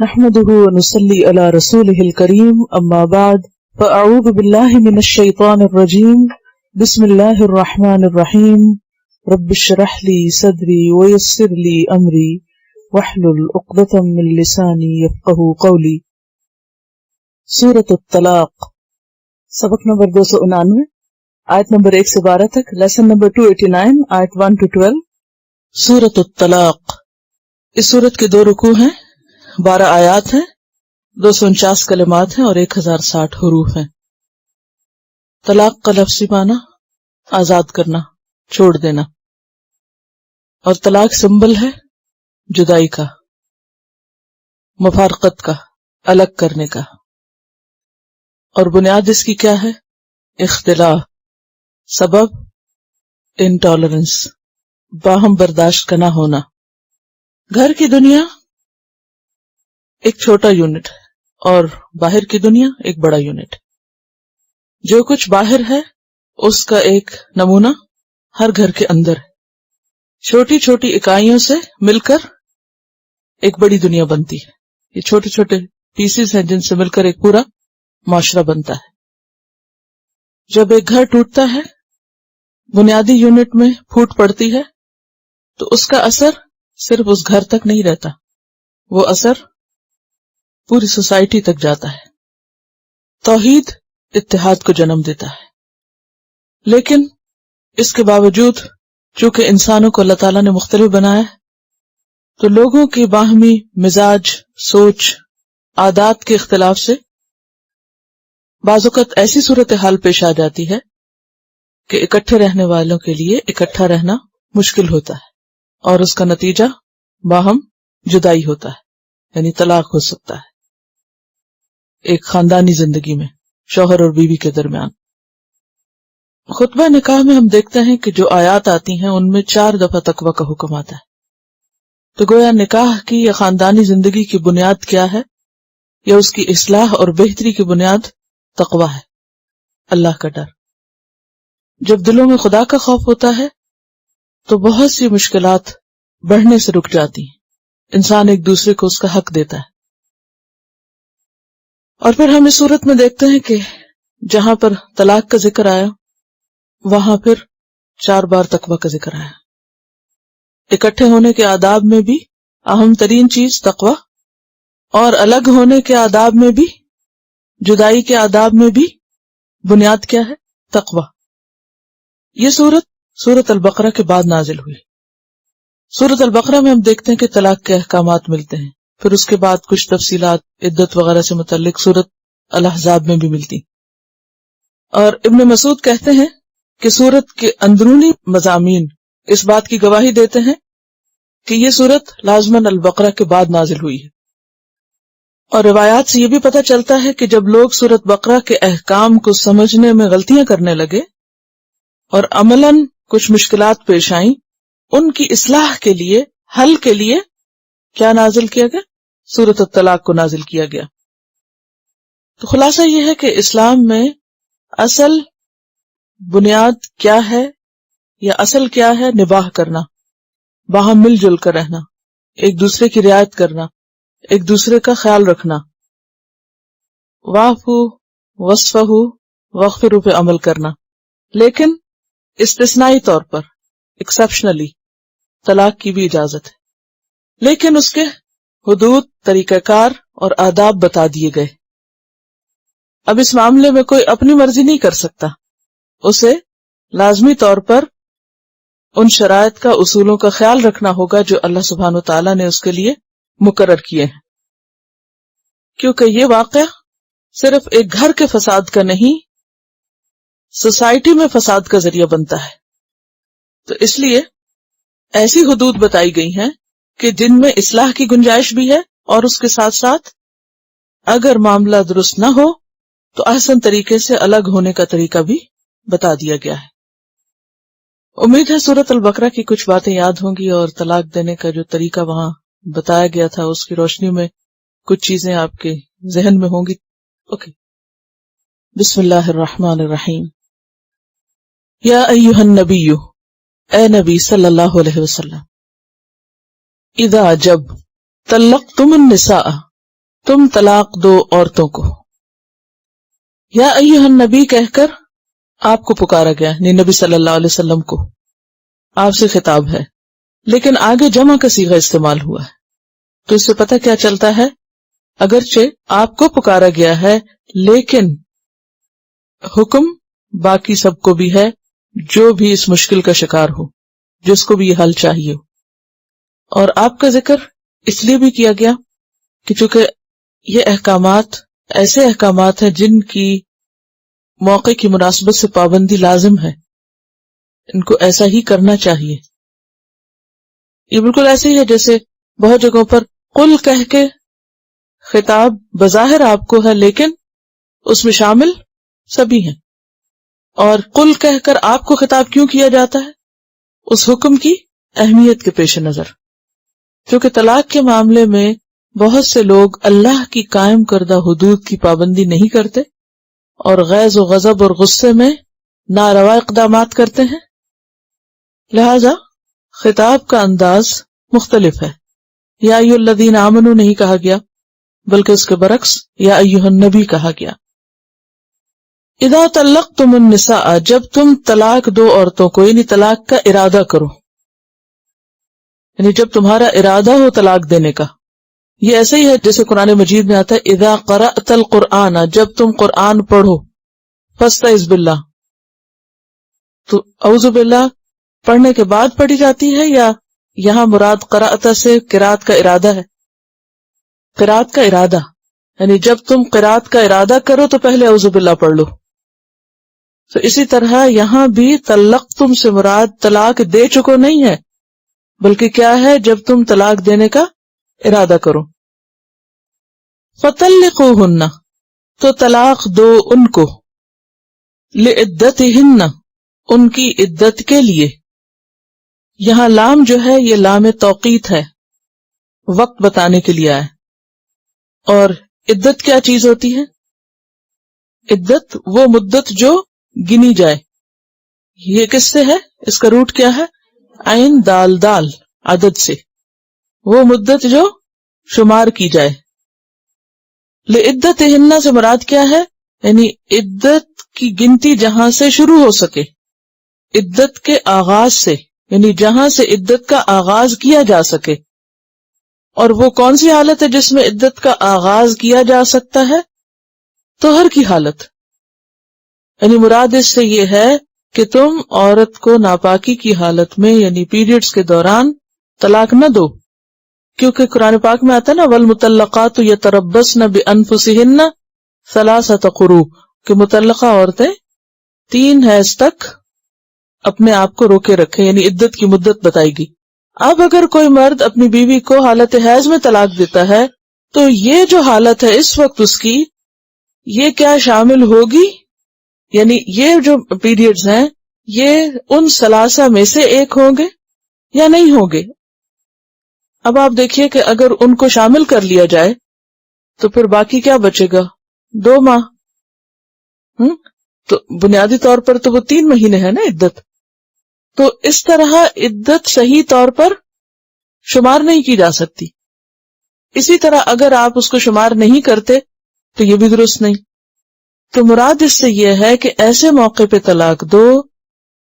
نحمده ونصلي على رسوله الكريم أما بعد فأعوذ بالله من الشيطان الرجيم بسم الله الرحمن الرحيم رب اشرح لي صدري ويسر لي أمري واحلل عقدة من لساني يفقهوا قولي. سورة الطلاق، سبق نمبر 299، آیت نمبر 1 سے 12 تک، لیسن نمبر 289، آیت 1 to 12۔ سورة الطلاق، اس سورت کے 2 رکوع ہیں، 12 آیات ہیں، 249 کلمات ہیں اور 1060 حروف ہیں۔ طلاق کا لفظی معنی آزاد کرنا، چھوڑ دینا، اور طلاق سمبل ہے جدائی کا، مفارقت کا، الگ کرنے کا، اور بنیاد اس کی کیا ہے؟ اختلاف، سبب انٹالرنس، باہم برداشت کا نہ ہونا۔ گھر کی دنیا ایک چھوٹا یونٹ ہے اور باہر کی دنیا ایک بڑا یونٹ ہے۔ جو کچھ باہر ہے اس کا ایک نمونہ ہر گھر کے اندر ہے۔ چھوٹی چھوٹی اکائیوں سے مل کر ایک بڑی دنیا بنتی ہے۔ یہ چھوٹے چھوٹے پیسز ہیں جن سے مل کر ایک پورا معاشرہ بنتا ہے۔ جب ایک گھر ٹوٹتا ہے، بنیادی یونٹ میں پھوٹ پڑتی ہے، تو اس کا اثر صرف اس گھر تک نہیں رہتا، وہ اثر پوری سوسائٹی تک جاتا ہے۔ توحید اتحاد کو جنم دیتا ہے، لیکن اس کے باوجود چونکہ انسانوں کو اللہ تعالیٰ نے مختلف بنایا ہے، تو لوگوں کی باہمی مزاج، سوچ، عادات کے اختلاف سے بعض اوقات ایسی صورتحال پیش آ جاتی ہے کہ اکٹھے رہنے والوں کے لیے اکٹھا رہنا مشکل ہوتا ہے، اور اس کا نتیجہ باہم جدائی ہوتا ہے، یعنی طلاق ہو سکتا ہے ایک خاندانی زندگی میں شوہر اور بیوی کے درمیان۔ خطبہ نکاح میں ہم دیکھتے ہیں کہ جو آیات آتی ہیں ان میں 4 دفعہ تقوی کا حکم آتا ہے۔ تو گویا نکاح کی یا خاندانی زندگی کی بنیاد کیا ہے، یا اس کی اصلاح اور بہتری کی بنیاد تقوی ہے، اللہ کا ڈر۔ جب دلوں میں خدا کا خوف ہوتا ہے تو بہت سی مشکلات بڑھنے سے رک جاتی ہیں، انسان ایک دوسرے کو اس کا حق دیتا ہے۔ اور پھر ہم اس صورت میں دیکھتے ہیں کہ جہاں پر طلاق کا ذکر آیا وہاں پھر 4 بار تقوی کا ذکر آیا۔ اکٹھے ہونے کے آداب میں بھی اہم ترین چیز تقوی، اور الگ ہونے کے آداب میں بھی، جدائی کے آداب میں بھی بنیاد کیا ہے؟ تقوی۔ یہ سورت البقرہ کے بعد نازل ہوئی۔ سورت البقرہ میں ہم دیکھتے ہیں کہ طلاق کے احکامات ملتے ہیں، پھر اس کے بعد کچھ تفصیلات عدت وغیرہ سے متعلق سورت الاحزاب میں بھی ملتی۔ اور ابن مسعود کہتے ہیں کہ سورت کے اندرونی مضامین اس بات کی گواہی دیتے ہیں کہ یہ سورت لازماً البقرہ کے بعد نازل ہوئی ہے۔ اور روایات سے یہ بھی پتہ چلتا ہے کہ جب لوگ سورت بقرہ کے احکام کو سمجھنے میں غلطیاں کرنے لگے اور عملاً کچھ مشکلات پیش آئیں، ان کی اصلاح کے لیے، حل کے لیے کیا نازل کیا گیا؟ سورت الطلاق کو نازل کیا گیا۔ تو خلاصہ یہ ہے کہ اسلام میں اصل بنیاد کیا ہے، یا اصل کیا ہے؟ نباہ کرنا، باہم مل جل کر رہنا، ایک دوسرے کی رعایت کرنا، ایک دوسرے کا خیال رکھنا، واعفو واصفحوا واغفروا پہ عمل کرنا۔ لیکن استثنائی طور پر، ایکسپشنلی، طلاق کی بھی اجازت ہے، لیکن اس کے حدود، طریقہ کار اور آداب بتا دیے گئے۔ اب اس معاملے میں کوئی اپنی مرضی نہیں کر سکتا، اسے لازمی طور پر ان شرائط کا، اصولوں کا خیال رکھنا ہوگا جو اللہ سبحانہ وتعالیٰ نے اس کے لیے مقرر کیے ہیں، کیونکہ یہ واقعہ صرف ایک گھر کے فساد کا نہیں، سوسائٹی میں فساد کا ذریعہ بنتا ہے۔ تو اس لیے ایسی حدود بتائی گئی ہیں کہ جن میں اصلاح کی گنجائش بھی ہے، اور اس کے ساتھ ساتھ اگر معاملہ درست نہ ہو تو احسن طریقے سے الگ ہونے کا طریقہ بھی بتا دیا گیا ہے۔ امید ہے سورت البقرہ کی کچھ باتیں یاد ہوں گی، اور طلاق دینے کا جو طریقہ وہاں بتایا گیا تھا اس کی روشنی میں کچھ چیزیں آپ کے ذہن میں ہوں گی۔ اوکے، بسم اللہ الرحمن الرحیم۔ یا ایھا النبی، اے نبی صلی اللہ علیہ وسلم، اذا جب طلقتم النساء، تم طلاق دو عورتوں کو. یا ایھا النبی کہہ کر آپ کو پکارا گیا، یعنی نبی صلی اللہ علیہ وسلم کو، آپ سے خطاب ہے، لیکن آگے جمع کا صیغہ استعمال ہوا ہے. تو اس سے پتہ کیا چلتا ہے، اگرچہ آپ کو پکارا گیا ہے لیکن حکم باقی سب کو بھی ہے، جو بھی اس مشکل کا شکار ہو، جس کو بھی یہ حل چاہیے ہو. اور آپ کا ذکر اس لیے بھی کیا گیا کہ چونکہ یہ احکامات ایسے احکامات ہیں جن کی موقع کی مناسبت سے پابندی لازم ہے، ان کو ایسا ہی کرنا چاہیے. یہ بالکل ایسے ہی ہے جیسے بہت جگہوں پر قل کہہ کے خطاب بظاہر آپ کو ہے لیکن اس میں شامل سبھی ہیں. اور قل کہہ کر آپ کو خطاب کیوں کیا جاتا ہے؟ اس حکم کی اہمیت کے پیش نظر، کیونکہ طلاق کے معاملے میں بہت سے لوگ اللہ کی قائم کردہ حدود کی پابندی نہیں کرتے اور غیظ و غضب اور غصے میں ناروا اقدامات کرتے ہیں. لہذا خطاب کا انداز مختلف ہے. یا ایھا الذین آمنوا نہیں کہا گیا بلکہ اس کے برعکس یا ایھا النبی کہا گیا. اذا طلقتم النساء جب تم طلاق دو عورتوں کو، یعنی طلاق کا ارادہ کرو، یعنی جب تمہارا ارادہ ہو طلاق دینے کا. یہ ایسے ہی ہے جیسے قرآن مجید میں آتا ہے اذا قرأت القرآن جب تم قرآن پڑھو، فاستعذ باللہ. تو اعوذ باللہ پڑھنے کے بعد پڑھی جاتی ہے یا یہاں مراد قرأت سے قرات کا ارادہ ہے؟ قرات کا ارادہ، یعنی جب تم قرات کا ارادہ کرو تو پہلے اعوذ باللہ پڑھ لو. تو اسی طرح یہاں بھی طلقتم سے مراد طلاق دے چکو نہیں ہے، بلکہ کیا ہے، جب تم طلاق دینے کا ارادہ کرو. فطلقوہن تو طلاق دو ان کو، لعدتہن ان کی عدت کے لیے. یہاں لام جو ہے یہ لام توقیت ہے، وقت بتانے کے لیے آئے. اور عدت کیا چیز ہوتی ہے؟ عدت وہ مدت جو گنی جائے. یہ کس سے ہے؟ اس کا روٹ کیا ہے؟ عین دال دال، عدد سے، وہ مدت جو شمار کی جائے. لعدتہن سے مراد کیا ہے؟ یعنی عدت کی گنتی جہاں سے شروع ہو سکے، عدت کے آغاز سے، یعنی جہاں سے عدت کا آغاز کیا جا سکے. اور وہ کون سی حالت ہے جس میں عدت کا آغاز کیا جا سکتا ہے؟ طہر کی حالت. یعنی مراد اس سے یہ ہے کہ تم عورت کو ناپاکی کی حالت میں یعنی پیریڈز کے دوران طلاق نہ دو، کیونکہ قرآن پاک میں آتا ہے نا والمطلقات یتربصن بانفسہن ثلاثۃ قروء، کہ مطلقہ عورتیں 3 حیض تک اپنے آپ کو روکے رکھیں، یعنی عدت کی مدت بتائی گئی. اب اگر کوئی مرد اپنی بیوی کو حالت حیض میں طلاق دیتا ہے تو یہ جو حالت ہے اس وقت اس کی، یہ کیا شامل ہوگی؟ یعنی یہ جو پیریڈز ہیں یہ ان 3 میں سے ایک ہوں گے یا نہیں ہوں گے؟ اب آپ دیکھیے کہ اگر ان کو شامل کر لیا جائے تو پھر باقی کیا بچے گا؟ 2 ماہ. تو بنیادی طور پر تو وہ 3 مہینے ہے نا عدت. تو اس طرح عدت صحیح طور پر شمار نہیں کی جا سکتی. اسی طرح اگر آپ اس کو شمار نہیں کرتے تو یہ بھی درست نہیں. تو مراد اس سے یہ ہے کہ ایسے موقع پہ طلاق دو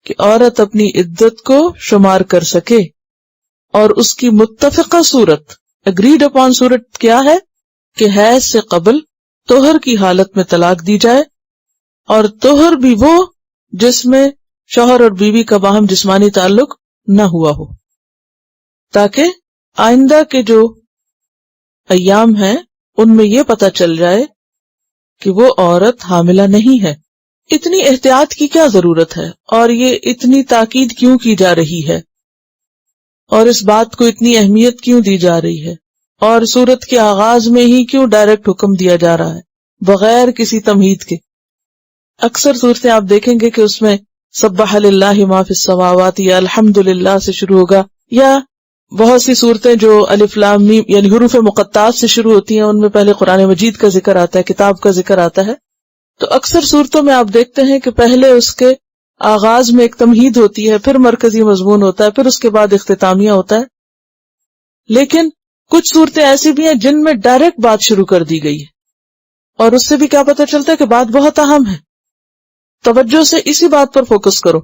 کہ عورت اپنی عدت کو شمار کر سکے. اور اس کی متفقہ صورت، اگریڈ اپون صورت کیا ہے کہ حیض سے قبل طہر کی حالت میں طلاق دی جائے، اور طہر بھی وہ جس میں شوہر اور بیوی کا باہم جسمانی تعلق نہ ہوا ہو، تاکہ آئندہ کے جو ایام ہیں ان میں یہ پتہ چل جائے کہ وہ عورت حاملہ نہیں ہے. اتنی احتیاط کی کیا ضرورت ہے، اور یہ اتنی تاکید کیوں کی جا رہی ہے، اور اس بات کو اتنی اہمیت کیوں دی جا رہی ہے، اور سورت کے آغاز میں ہی کیوں ڈائریکٹ حکم دیا جا رہا ہے بغیر کسی تمہید کے؟ اکثر صورتیں آپ دیکھیں گے کہ اس میں سبح للہ ما فی السماوات یا الحمد للہ سے شروع ہوگا، یا بہت سی صورتیں جو الف لام میم یعنی حروف مقطعات سے شروع ہوتی ہیں ان میں پہلے قرآن مجید کا ذکر آتا ہے، کتاب کا ذکر آتا ہے. تو اکثر صورتوں میں آپ دیکھتے ہیں کہ پہلے اس کے آغاز میں ایک تمہید ہوتی ہے، پھر مرکزی مضمون ہوتا ہے، پھر اس کے بعد اختتامیہ ہوتا ہے. لیکن کچھ صورتیں ایسی بھی ہیں جن میں ڈائریکٹ بات شروع کر دی گئی ہے، اور اس سے بھی کیا پتہ چلتا ہے کہ بات بہت اہم ہے، توجہ سے اسی بات پر فوکس کرو،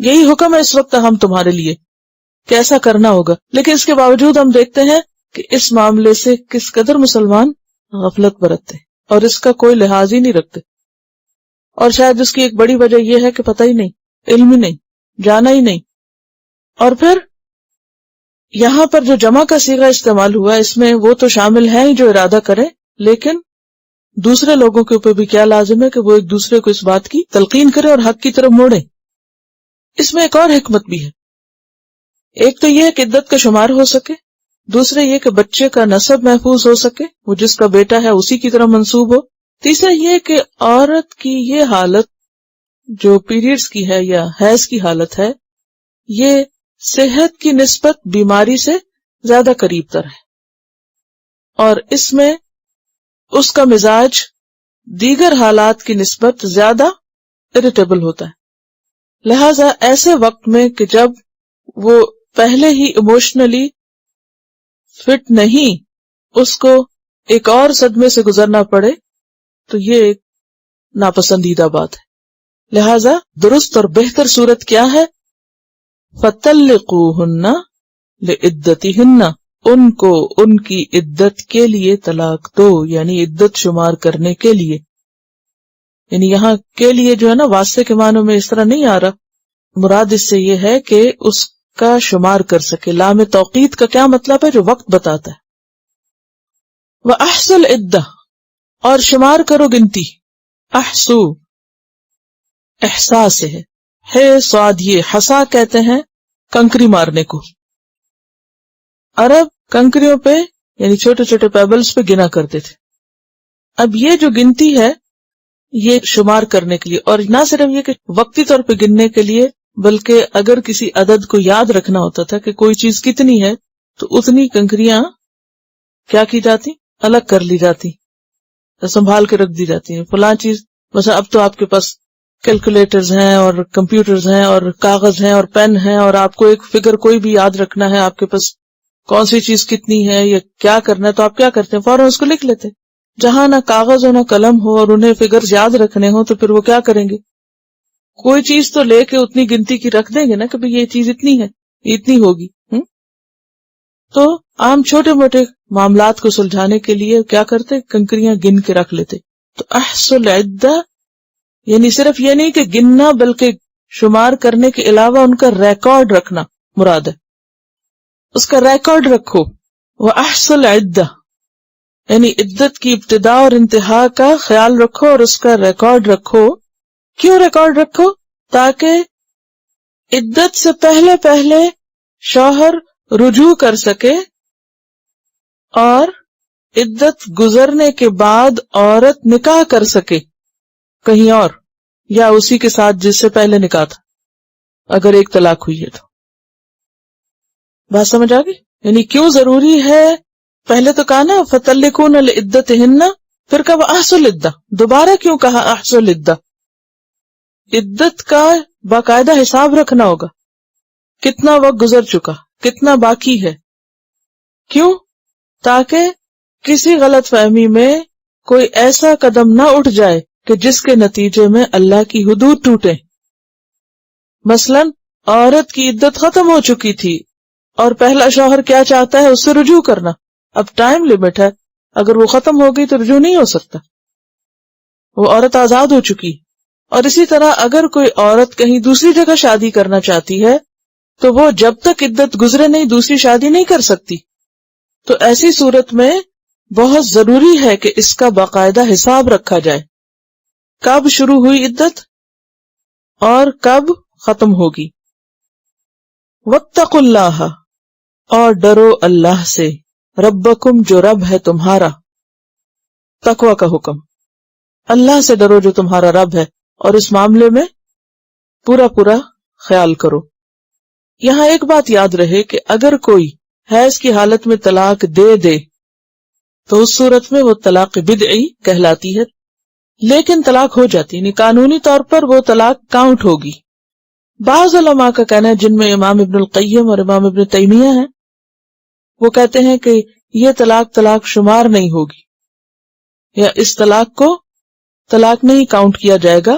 یہی حکم ہے اس وقت اہم تمہارے لیے کہ ایسا کرنا ہوگا۔ لیکن اس کے باوجود ہم دیکھتے ہیں کہ اس معاملے سے کس قدر مسلمان غفلت برتتے اور اس کا کوئی لحاظ ہی نہیں رکھتے، اور شاید اس کی ایک بڑی وجہ یہ ہے کہ پتہ ہی نہیں، علم ہی نہیں، جانا ہی نہیں۔ اور پھر یہاں پر جو جمع کا صیغہ استعمال ہوا اس میں وہ تو شامل ہے ہی جو ارادہ کرے، لیکن دوسرے لوگوں کے اوپر بھی کیا لازم ہے کہ وہ ایک دوسرے کو اس بات کی تلقین کرے اور حق کی طرف موڑے۔ اس میں ایک اور حکمت بھی ہے، ایک تو یہ ہے کہ عدت کا شمار ہو سکے، دوسرے یہ کہ بچے کا نسب محفوظ ہو سکے، وہ جس کا بیٹا ہے اسی کی طرح منسوب ہو، تیسرا یہ کہ عورت کی یہ حالت جو پیریڈز کی ہے یا حیض کی حالت ہے یہ صحت کی نسبت بیماری سے زیادہ قریب تر ہے، اور اس میں اس کا مزاج دیگر حالات کی نسبت زیادہ اریٹیبل ہوتا ہے، لہذا ایسے وقت میں کہ جب وہ پہلے ہی ایموشنلی فٹ نہیں، اس کو ایک اور صدمے سے گزرنا پڑے تو یہ ایک ناپسندیدہ بات ہے۔ لہذا درست اور بہتر صورت کیا ہے؟ فَطَلِّقُوهُنَّ لِعِدَّتِهِنَّ، ان کو ان کی عدت کے لیے طلاق دو، یعنی عدت شمار کرنے کے لیے، یعنی یہاں کے لیے جو ہے نا واسطے کے معنوں میں اس طرح نہیں آ رہا، مراد اس سے یہ ہے کہ اس کا شمار کر سکے۔ لام توقید کا کیا مطلب ہے؟ جو وقت بتاتا ہے۔ وَأَحْصُوا الْعِدَّةَ، اور شمار کرو گنتی، احسو احساس سے ہے صاد، یہ حسا کہتے ہیں کنکری مارنے کو، عرب کنکریوں پہ یعنی چھوٹے چھوٹے پیبلز پہ گنا کرتے تھے۔ اب یہ جو گنتی ہے یہ شمار کرنے کے لیے، اور نہ صرف یہ کہ وقتی طور پہ گننے کے لیے، بلکہ اگر کسی عدد کو یاد رکھنا ہوتا تھا کہ کوئی چیز کتنی ہے تو اتنی کنکریاں کیا کی جاتی، الگ کر لی جاتی، سنبھال کے رکھ دی جاتی ہیں۔ فلاں چیز مثلا اب تو آپ کے پاس کیلکولیٹرز ہیں اور کمپیوٹرز ہیں اور کاغذ ہیں اور پین ہیں، اور آپ کو ایک فگر کوئی بھی یاد رکھنا ہے، آپ کے پاس کون سی چیز کتنی ہے یا کیا کرنا ہے، تو آپ کیا کرتے ہیں؟ فوراً اس کو لکھ لیتے۔ جہاں نہ کاغذ ہو نہ قلم ہو اور انہیں فگرز یاد رکھنے ہو تو پھر وہ کیا کریں گے؟ کوئی چیز تو لے کے اتنی گنتی کی رکھ دیں گے نا کہ بھئی یہ چیز اتنی ہے، اتنی ہوگی۔ تو عام چھوٹے موٹے معاملات کو سلجھانے کے لیے کیا کرتے؟ کنکریاں گن کے رکھ لیتے۔ تو احصوا العدہ یعنی صرف یہ نہیں کہ گننا بلکہ شمار کرنے کے علاوہ ان کا ریکارڈ رکھنا مراد ہے، اس کا ریکارڈ رکھو۔ وَأَحْصُوا الْعِدَّةَ یعنی عدت کی ابتدا اور انتہا کا خیال رکھو اور اس کا ریکارڈ رکھو۔ کیوں ریکارڈ رکھو؟ تاکہ عدت سے پہلے پہلے شوہر رجوع کر سکے، اور عدت گزرنے کے بعد عورت نکاح کر سکے کہیں اور یا اسی کے ساتھ جس سے پہلے نکاح تھا، اگر ایک طلاق ہوئی ہے تو۔ بات سمجھ آ گئی؟ یعنی کیوں ضروری ہے؟ پہلے تو کہا نا فَطَلِّقُوهُنَّ لِعِدَّتِهِنَّ، پھر کہا وَأَحْصُوا الْعِدَّةَ، دوبارہ کیوں کہا احصوا العدہ؟ عدت کا باقاعدہ حساب رکھنا ہوگا، کتنا وقت گزر چکا، کتنا باقی ہے۔ کیوں؟ تاکہ کسی غلط فہمی میں کوئی ایسا قدم نہ اٹھ جائے کہ جس کے نتیجے میں اللہ کی حدود ٹوٹے۔ مثلا عورت کی عدت ختم ہو چکی تھی اور پہلا شوہر کیا چاہتا ہے؟ اس سے رجوع کرنا۔ اب ٹائم لمٹ ہے، اگر وہ ختم ہو گئی تو رجوع نہیں ہو سکتا، وہ عورت آزاد ہو چکی۔ اور اسی طرح اگر کوئی عورت کہیں دوسری جگہ شادی کرنا چاہتی ہے تو وہ جب تک عدت گزرے نہیں دوسری شادی نہیں کر سکتی۔ تو ایسی صورت میں بہت ضروری ہے کہ اس کا باقاعدہ حساب رکھا جائے، کب شروع ہوئی عدت اور کب ختم ہوگی۔ واتقوا اللہ، اور ڈرو اللہ سے، ربکم جو رب ہے تمہارا، تقوی کا حکم، اللہ سے ڈرو جو تمہارا رب ہے، اور اس معاملے میں پورا پورا خیال کرو۔ یہاں ایک بات یاد رہے کہ اگر کوئی حیض کی حالت میں طلاق دے دے تو اس صورت میں وہ طلاق بدعی کہلاتی ہے، لیکن طلاق ہو جاتی، یعنی قانونی طور پر وہ طلاق کاؤنٹ ہوگی۔ بعض علماء کا کہنا ہے، جن میں امام ابن القیم اور امام ابن تیمیہ ہیں، وہ کہتے ہیں کہ یہ طلاق شمار نہیں ہوگی، یا اس طلاق کو طلاق نہیں کاؤنٹ کیا جائے گا.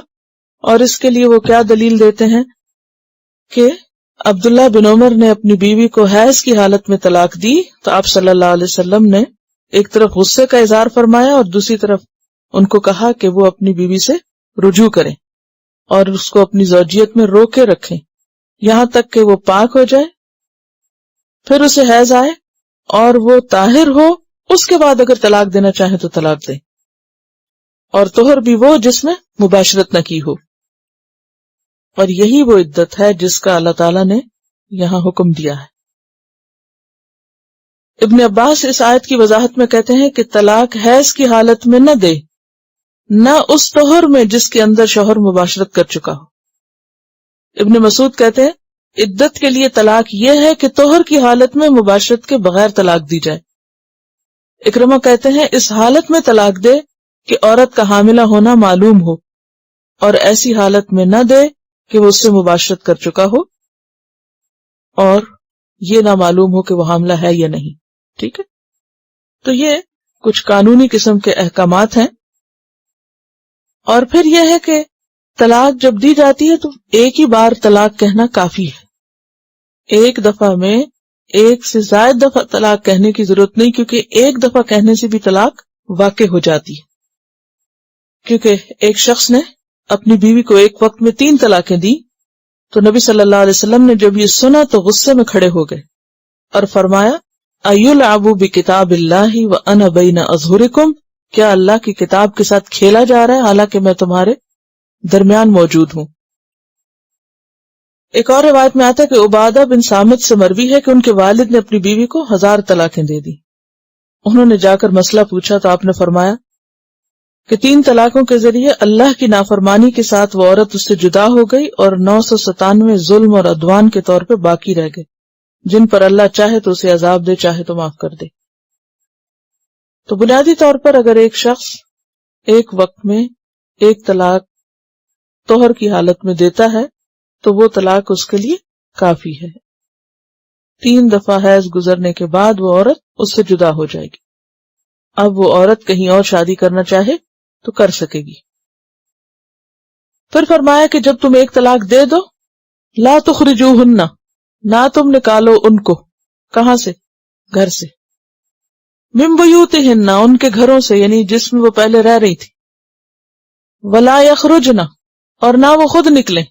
اور اس کے لیے وہ کیا دلیل دیتے ہیں کہ عبداللہ بن عمر نے اپنی بیوی کو حیض کی حالت میں طلاق دی تو آپ صلی اللہ علیہ وسلم نے ایک طرف غصے کا اظہار فرمایا اور دوسری طرف ان کو کہا کہ وہ اپنی بیوی سے رجوع کریں اور اس کو اپنی زوجیت میں روکے رکھیں یہاں تک کہ وہ پاک ہو جائے، پھر اسے حیض آئے اور وہ طاہر ہو، اس کے بعد اگر طلاق دینا چاہے تو طلاق دے. اور طہر بھی وہ جس میں مباشرت نہ کی ہو. اور یہی وہ عدت ہے جس کا اللہ تعالیٰ نے یہاں حکم دیا ہے. ابن عباس اس آیت کی وضاحت میں کہتے ہیں کہ طلاق حیض کی حالت میں نہ دے، نہ اس طہر میں جس کے اندر شوہر مباشرت کر چکا ہو. ابن مسعود کہتے ہیں عدت کے لیے طلاق یہ ہے کہ طہر کی حالت میں مباشرت کے بغیر طلاق دی جائے. اکرمہ کہتے ہیں اس حالت میں طلاق دے کہ عورت کا حاملہ ہونا معلوم ہو، اور ایسی حالت میں نہ دے کہ وہ اس سے مباشرت کر چکا ہو اور یہ نہ معلوم ہو کہ وہ حاملہ ہے یا نہیں. ٹھیک ہے، تو یہ کچھ قانونی قسم کے احکامات ہیں. اور پھر یہ ہے کہ طلاق جب دی جاتی ہے تو ایک ہی بار طلاق کہنا کافی ہے. ایک دفعہ میں ایک سے زائد دفعہ طلاق کہنے کی ضرورت نہیں، کیونکہ ایک دفعہ کہنے سے بھی طلاق واقع ہو جاتی ہے. کیونکہ ایک شخص نے اپنی بیوی کو ایک وقت میں 3 طلاقیں دی تو نبی صلی اللہ علیہ وسلم نے جب یہ سنا تو غصے میں کھڑے ہو گئے اور فرمایا ایلعب بکتاب اللہ وانا بین اظہرکم، کیا اللہ کی کتاب کے ساتھ کھیلا جا رہا ہے حالانکہ میں تمہارے درمیان موجود ہوں. ایک اور روایت میں آتا ہے کہ عبادہ بن صامت سے مروی ہے کہ ان کے والد نے اپنی بیوی کو 1000 طلاقیں دے دی. انہوں نے جا کر مسئلہ پوچھا تو آپ نے فرمایا کہ 3 طلاقوں کے ذریعے اللہ کی نافرمانی کے ساتھ وہ عورت اس سے جدا ہو گئی اور 997 ظلم اور عدوان کے طور پہ باقی رہ گئے جن پر اللہ چاہے تو اسے عذاب دے، چاہے تو معاف کر دے. تو بنیادی طور پر اگر ایک شخص ایک وقت میں ایک طلاق طہر کی حالت میں دیتا ہے تو وہ طلاق اس کے لیے کافی ہے. 3 دفعہ حیض گزرنے کے بعد وہ عورت اس سے جدا ہو جائے گی. اب وہ عورت کہیں اور شادی کرنا چاہے تو کر سکے گی. پھر فرمایا کہ جب تم ایک طلاق دے دو لا تخرجوہن، نہ تم نکالو ان کو. کہاں سے؟ گھر سے. من بیوتہن، ان کے گھروں سے، یعنی جس میں وہ پہلے رہ رہی تھی. ولا یخرجن، اور نہ وہ خود نکلیں،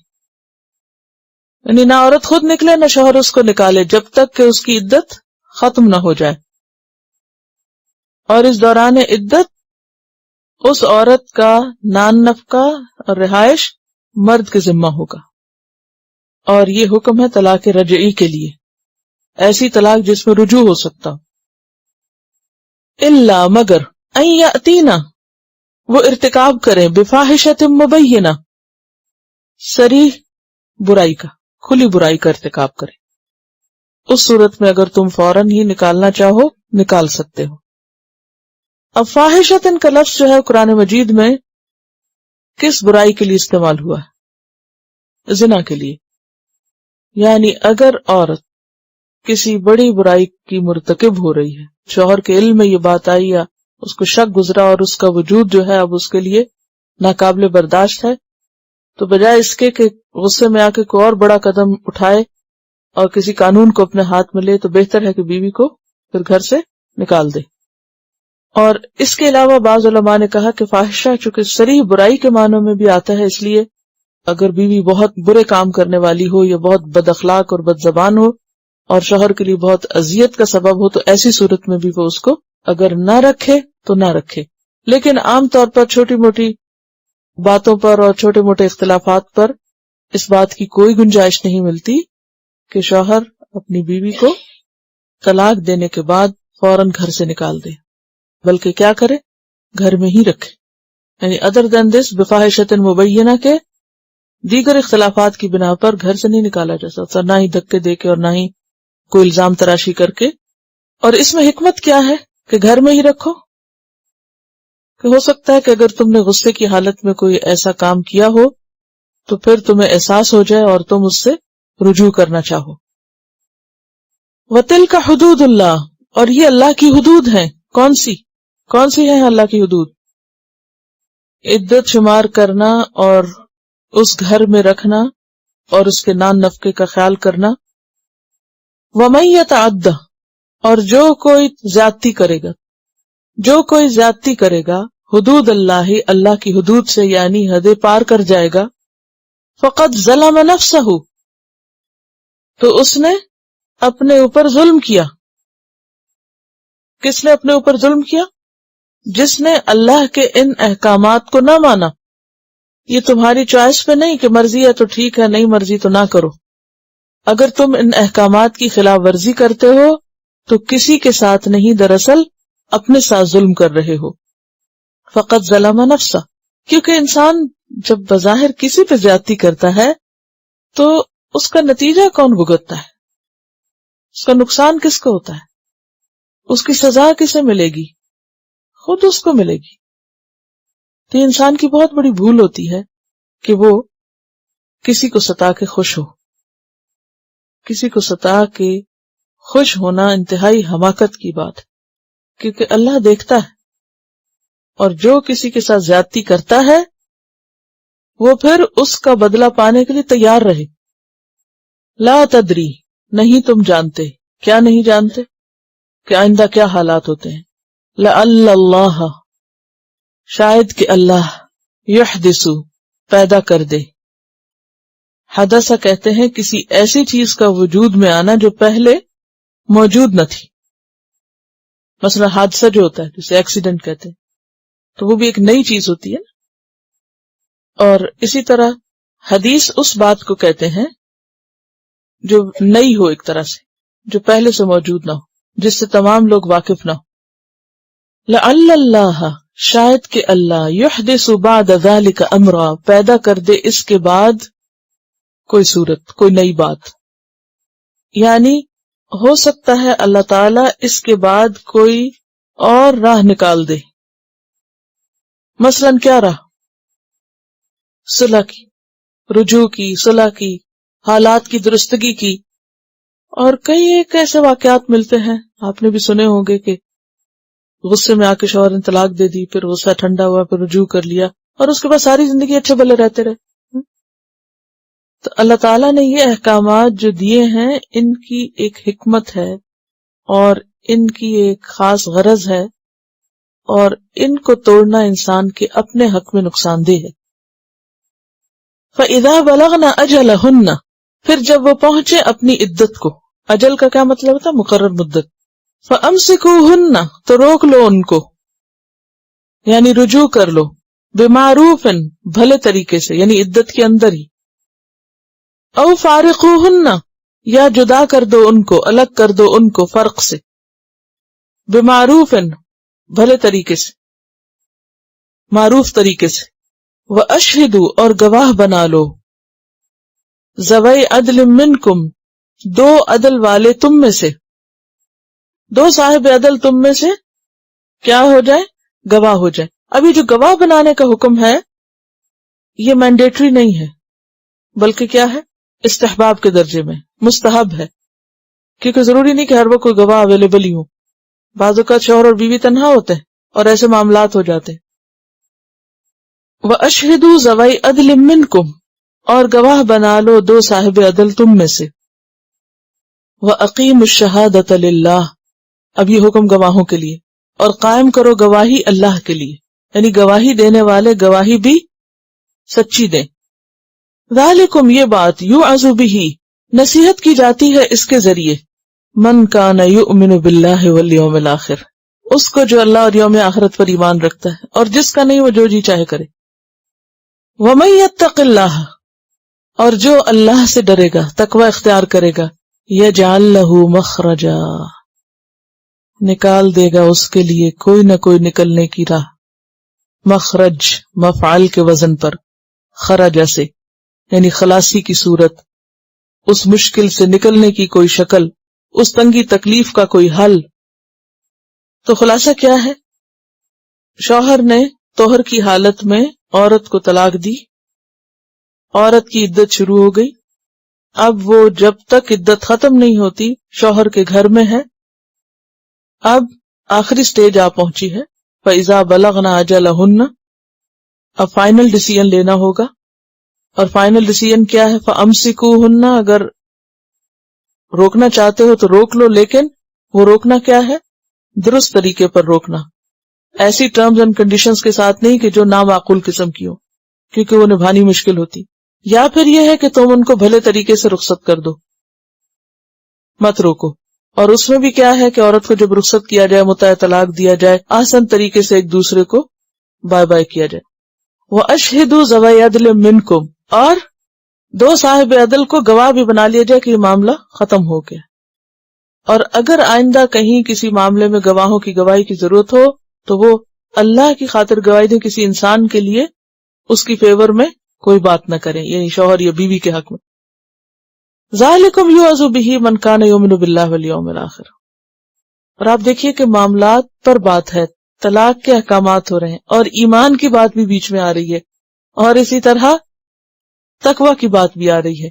یعنی نہ عورت خود نکلے نہ شوہر اس کو نکالے جب تک کہ اس کی عدت ختم نہ ہو جائے. اور اس دوران عدت اس عورت کا نان نفقہ اور رہائش مرد کے ذمہ ہوگا. اور یہ حکم ہے طلاق رجعی کے لیے، ایسی طلاق جس میں رجوع ہو سکتا ہو. الا، مگر، ان یاتینا، وہ ارتکاب کریں، بفاحشۃ مبینہ، صریح برائی کا، کھلی برائی کا ارتکاب کریں. اس صورت میں اگر تم فوراً ہی نکالنا چاہو نکال سکتے ہو. اب فاحشۃ کا لفظ جو ہے قرآن مجید میں کس برائی کے لیے استعمال ہوا ہے؟ زنا کے لیے. یعنی اگر عورت کسی بڑی برائی کی مرتکب ہو رہی ہے، شوہر کے علم میں یہ بات آئی یا اس کو شک گزرا اور اس کا وجود جو ہے اب اس کے لیے ناقابل برداشت ہے، تو بجائے اس کے کہ غصے میں آ کے کوئی اور بڑا قدم اٹھائے اور کسی قانون کو اپنے ہاتھ میں لے، تو بہتر ہے کہ بیوی کو پھر گھر سے نکال دے. اور اس کے علاوہ بعض علماء نے کہا کہ فاحشہ چونکہ صریح برائی کے معنوں میں بھی آتا ہے، اس لیے اگر بیوی بہت برے کام کرنے والی ہو یا بہت بد اخلاق اور بد زبان ہو اور شوہر کے لیے بہت اذیت کا سبب ہو تو ایسی صورت میں بھی وہ اس کو اگر نہ رکھے تو نہ رکھے. لیکن عام طور پر چھوٹی موٹی باتوں پر اور چھوٹے موٹے اختلافات پر اس بات کی کوئی گنجائش نہیں ملتی کہ شوہر اپنی بیوی کو طلاق دینے کے بعد فوراً گھر سے نکال دے، بلکہ کیا کرے؟ گھر میں ہی رکھے. یعنی ادر دین دس بفاحشۃ مبینہ کے دیگر اختلافات کی بنا پر گھر سے نہیں نکالا جا سکتا، نہ ہی دھکے دے کے اور نہ ہی کوئی الزام تراشی کر کے. اور اس میں حکمت کیا ہے کہ گھر میں ہی رکھو؟ کہ ہو سکتا ہے کہ اگر تم نے غصے کی حالت میں کوئی ایسا کام کیا ہو تو پھر تمہیں احساس ہو جائے اور تم اس سے رجوع کرنا چاہو. وَتِلْكَ حُدُودُ اللَّهِ، اور یہ اللہ کی حدود ہیں. کون سی ہیں اللہ کی حدود؟ عدت شمار کرنا اور اس گھر میں رکھنا اور اس کے نان نفقے کا خیال کرنا. وَمَن يَتَعَدَّ، اور جو کوئی زیادتی کرے گا حدود اللہ کی حدود سے، یعنی حدیں پار کر جائے گا، فقد ظلم نفسہ، تو اس نے اپنے اوپر ظلم کیا. کس نے اپنے اوپر ظلم کیا؟ جس نے اللہ کے ان احکامات کو نہ مانا. یہ تمہاری چوائس پہ نہیں کہ مرضی ہے تو ٹھیک ہے، نہیں مرضی تو نہ کرو. اگر تم ان احکامات کی خلاف ورزی کرتے ہو تو کسی کے ساتھ نہیں، دراصل اپنے ساتھ ظلم کر رہے ہو. فقط ظلم نفسہ، کیونکہ انسان جب بظاہر کسی پہ زیادتی کرتا ہے تو اس کا نتیجہ کون بھگتتا ہے؟ اس کا نقصان کس کو ہوتا ہے؟ اس کی سزا کسے ملے گی؟ خود اس کو ملے گی. تو یہ انسان کی بہت بڑی بھول ہوتی ہے کہ وہ کسی کو ستا کے خوش ہو. کسی کو ستا کے خوش ہونا انتہائی حماقت کی بات ہے، کیونکہ اللہ دیکھتا ہے، اور جو کسی کے ساتھ زیادتی کرتا ہے وہ پھر اس کا بدلہ پانے کے لیے تیار رہے. لا تدری، نہیں تم جانتے. کیا نہیں جانتے؟ کہ آئندہ کیا حالات ہوتے ہیں. لعل اللہ، شاید کہ اللہ، یحدث، پیدا کر دے. حدث کہتے ہیں کسی ایسی چیز کا وجود میں آنا جو پہلے موجود نہ تھی. مثلا حادثہ جو ہوتا ہے جسے ایکسیڈنٹ کہتے ہیں، تو وہ بھی ایک نئی چیز ہوتی ہے نا. اور اسی طرح حدیث اس بات کو کہتے ہیں جو نئی ہو، ایک طرح سے جو پہلے سے موجود نہ ہو، جس سے تمام لوگ واقف نہ ہو. لعل اللہ، شاید کہ اللہ، یحدث بعد ذلک امرا، پیدا کر دے اس کے بعد کوئی صورت، کوئی نئی بات. یعنی ہو سکتا ہے اللہ تعالی اس کے بعد کوئی اور راہ نکال دے. مثلا کیا راہ؟ صلح کی، رجوع کی، صلح کی، حالات کی درستگی کی. اور کئی ایک ایسے واقعات ملتے ہیں، آپ نے بھی سنے ہوں گے کہ غصے میں آ کے شوہر نے طلاق دے دی، پھر غصہ ٹھنڈا ہوا، پھر رجوع کر لیا، اور اس کے بعد ساری زندگی اچھے بھلے رہتے رہے. تو اللہ تعالیٰ نے یہ احکامات جو دیے ہیں ان کی ایک حکمت ہے اور ان کی ایک خاص غرض ہے، اور ان کو توڑنا انسان کے اپنے حق میں نقصان دہ ہے. فَإِذَا بَلَغْنَ أَجَلَهُنَّ، پھر جب وہ پہنچے اپنی عدت کو. اجل کا کیا مطلب ہوتا ہے؟ مقرر مدت. فَأَمْسِكُوهُنَّ، تو روک لو ان کو، یعنی رجوع کر لو. بِمَعْرُوفٍ، بھلے طریقے سے، یعنی عدت کے اندر ہی. او فارقوهن، یا جدا کر دو ان کو، الگ کر دو ان کو فرق سے. بِمَعْرُوفٍ، بھلے طریقے سے، معروف طریقے سے. وَأَشْهِدُوا، اور گواہ بنا لو. ذَوَيْ عَدْلٍ مِّنْكُمْ، دو عدل والے تم میں سے، دو صاحب عدل تم میں سے کیا ہو جائے؟ گواہ ہو جائے. ابھی جو گواہ بنانے کا حکم ہے یہ مینڈیٹری نہیں ہے، بلکہ کیا ہے؟ استحباب کے درجے میں، مستحب ہے. کیونکہ ضروری نہیں کہ ہر وقت کوئی گواہ اویلیبل ہی ہو. بعض اوقات شوہر اور بیوی تنہا ہوتے ہیں اور ایسے معاملات ہو جاتے ہیں. وَأَشْهِدُوا ذَوَيْ عَدْلٍ مِّنْكُمْ، اور گواہ بنا لو دو صاحب عدل تم میں سے. وَأَقِيمُوا الشَّهَادَةَ لِلَّهِ، اب یہ حکم گواہوں کے لیے. اور قائم کرو گواہی اللہ کے لیے، یعنی گواہی دینے والے گواہی بھی سچی دیں. ذالکم، یہ بات، یوعظ بہ، نصیحت کی جاتی ہے اس کے ذریعے. من کان یؤمن باللہ والیوم الآخر، اس کو جو اللہ اور یوم آخرت پر ایمان رکھتا ہے، اور جس کا نہیں وہ جو جی چاہے کرے. ومن یتق اللہ، اور جو اللہ سے ڈرے گا، تقوی اختیار کرے گا، یجعل لہ مخرجا، نکال دے گا اس کے لیے کوئی نہ کوئی نکلنے کی راہ. مخرج مفعل کے وزن پر، خرج سے یعنی خلاصی کی صورت، اس مشکل سے نکلنے کی کوئی شکل، اس تنگی تکلیف کا کوئی حل. تو خلاصہ کیا ہے؟ شوہر نے طہر کی حالت میں عورت کو طلاق دی، عورت کی عدت شروع ہو گئی. اب وہ جب تک عدت ختم نہیں ہوتی شوہر کے گھر میں ہے، اب آخری سٹیج آپ پہنچی ہے، فَإِذَا بَلَغْنَا أَجَلَهُنَّ، اب فائنل ڈیسیژن لینا ہوگا، اور فائنل ڈیسیژن کیا ہے؟ فَأَمْسِكُوهُنَّ، اگر روکنا چاہتے ہو تو روک لو، لیکن وہ روکنا کیا ہے؟ درست طریقے پر روکنا، ایسی ٹرمز اینڈ کنڈیشنز کے ساتھ نہیں کہ جو نامعقول قسم کی ہو، کیونکہ وہ نبھانی مشکل ہوتی، یا پھر یہ ہے کہ تم ان کو بھلے طریقے سے رخصت کر دو، مت روکو۔ اور اس میں بھی کیا ہے کہ عورت کو جب رخصت کیا جائے، مطلق طلاق دیا جائے، آسان طریقے سے ایک دوسرے کو بائے بائے کیا جائے۔ وَأَشْهِدُوا ذَوَيْ عَدْلٍ مِّنْكُمْ، اور دو صاحب عدل کو گواہ بھی بنا لیا جائے کہ یہ معاملہ ختم ہو گیا۔ اور اگر آئندہ کہیں کسی معاملے میں گواہوں کی گواہی کی ضرورت ہو تو وہ اللہ کی خاطر گواہی دیں، کسی انسان کے لیے اس کی فیور میں کوئی بات نہ کریں، یعنی شوہر یا بیوی کے حق میں۔ ذالکم یوعظ بہ من کان یؤمن باللہ والیوم الآخر۔ اور آپ دیکھیے کہ معاملات پر بات ہے، طلاق کے احکامات ہو رہے ہیں، اور ایمان کی بات بھی بیچ میں آ رہی ہے، اور اسی طرح تقوی کی بات بھی آ رہی ہے۔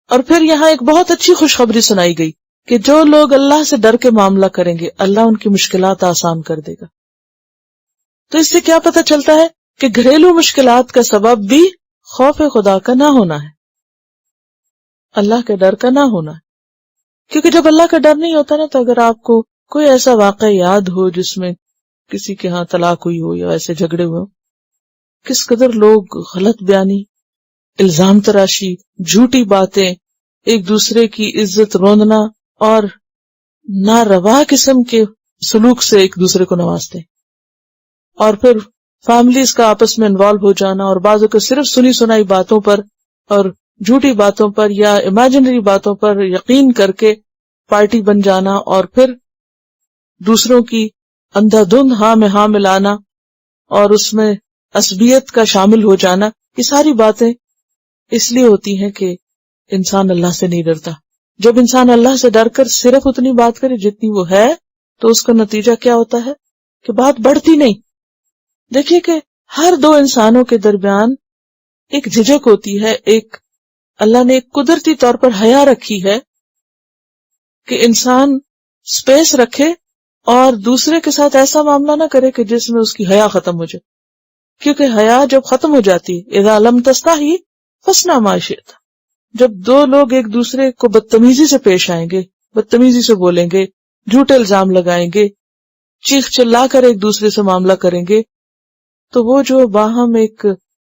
اور پھر یہاں ایک بہت اچھی خوشخبری سنائی گئی کہ جو لوگ اللہ سے ڈر کے معاملہ کریں گے، اللہ ان کی مشکلات آسان کر دے گا۔ تو اس سے کیا پتہ چلتا ہے کہ گھریلو مشکلات کا سبب بھی خوف خدا کا نہ ہونا ہے، اللہ کے ڈر کا نہ ہونا ہے۔ کیونکہ جب اللہ کا ڈر نہیں ہوتا نا، تو اگر آپ کو کوئی ایسا واقعہ یاد ہو جس میں کسی کے ہاں طلاق ہوئی ہو یا ایسے جھگڑے ہوئے ہو، کس قدر لوگ غلط بیانی، الزام تراشی، جھوٹی باتیں، ایک دوسرے کی عزت روندنا اور ناروا قسم کے سلوک سے ایک دوسرے کو نوازتے ہیں، اور پھر فیملیز کا آپس میں انوالو ہو جانا، اور بعضوں کو صرف سنی سنائی باتوں پر اور جھوٹی باتوں پر یا امیجنری باتوں پر یقین کر کے پارٹی بن جانا، اور پھر دوسروں کی اندھا دھند ہاں میں ہاں ملانا اور اس میں عصبیت کا شامل ہو جانا، یہ ساری باتیں اس لیے ہوتی ہیں کہ انسان اللہ سے نہیں ڈرتا۔ جب انسان اللہ سے ڈر کر صرف اتنی بات کرے جتنی وہ ہے، تو اس کا نتیجہ کیا ہوتا ہے کہ بات بڑھتی نہیں۔ دیکھیے کہ ہر دو انسانوں کے درمیان ایک جھجک ہوتی ہے، ایک اللہ نے ایک قدرتی طور پر حیا رکھی ہے کہ انسان سپیس رکھے اور دوسرے کے ساتھ ایسا معاملہ نہ کرے کہ جس میں اس کی حیا ختم ہو جائے، کیونکہ حیا جب ختم ہو جاتی ہے، اذا لم تستحی فاصنع ما شئت، جب دو لوگ ایک دوسرے کو بدتمیزی سے پیش آئیں گے، بدتمیزی سے بولیں گے، جھوٹے الزام لگائیں گے، چیخ چلا کر ایک دوسرے سے معاملہ کریں گے، تو وہ جو باہم ایک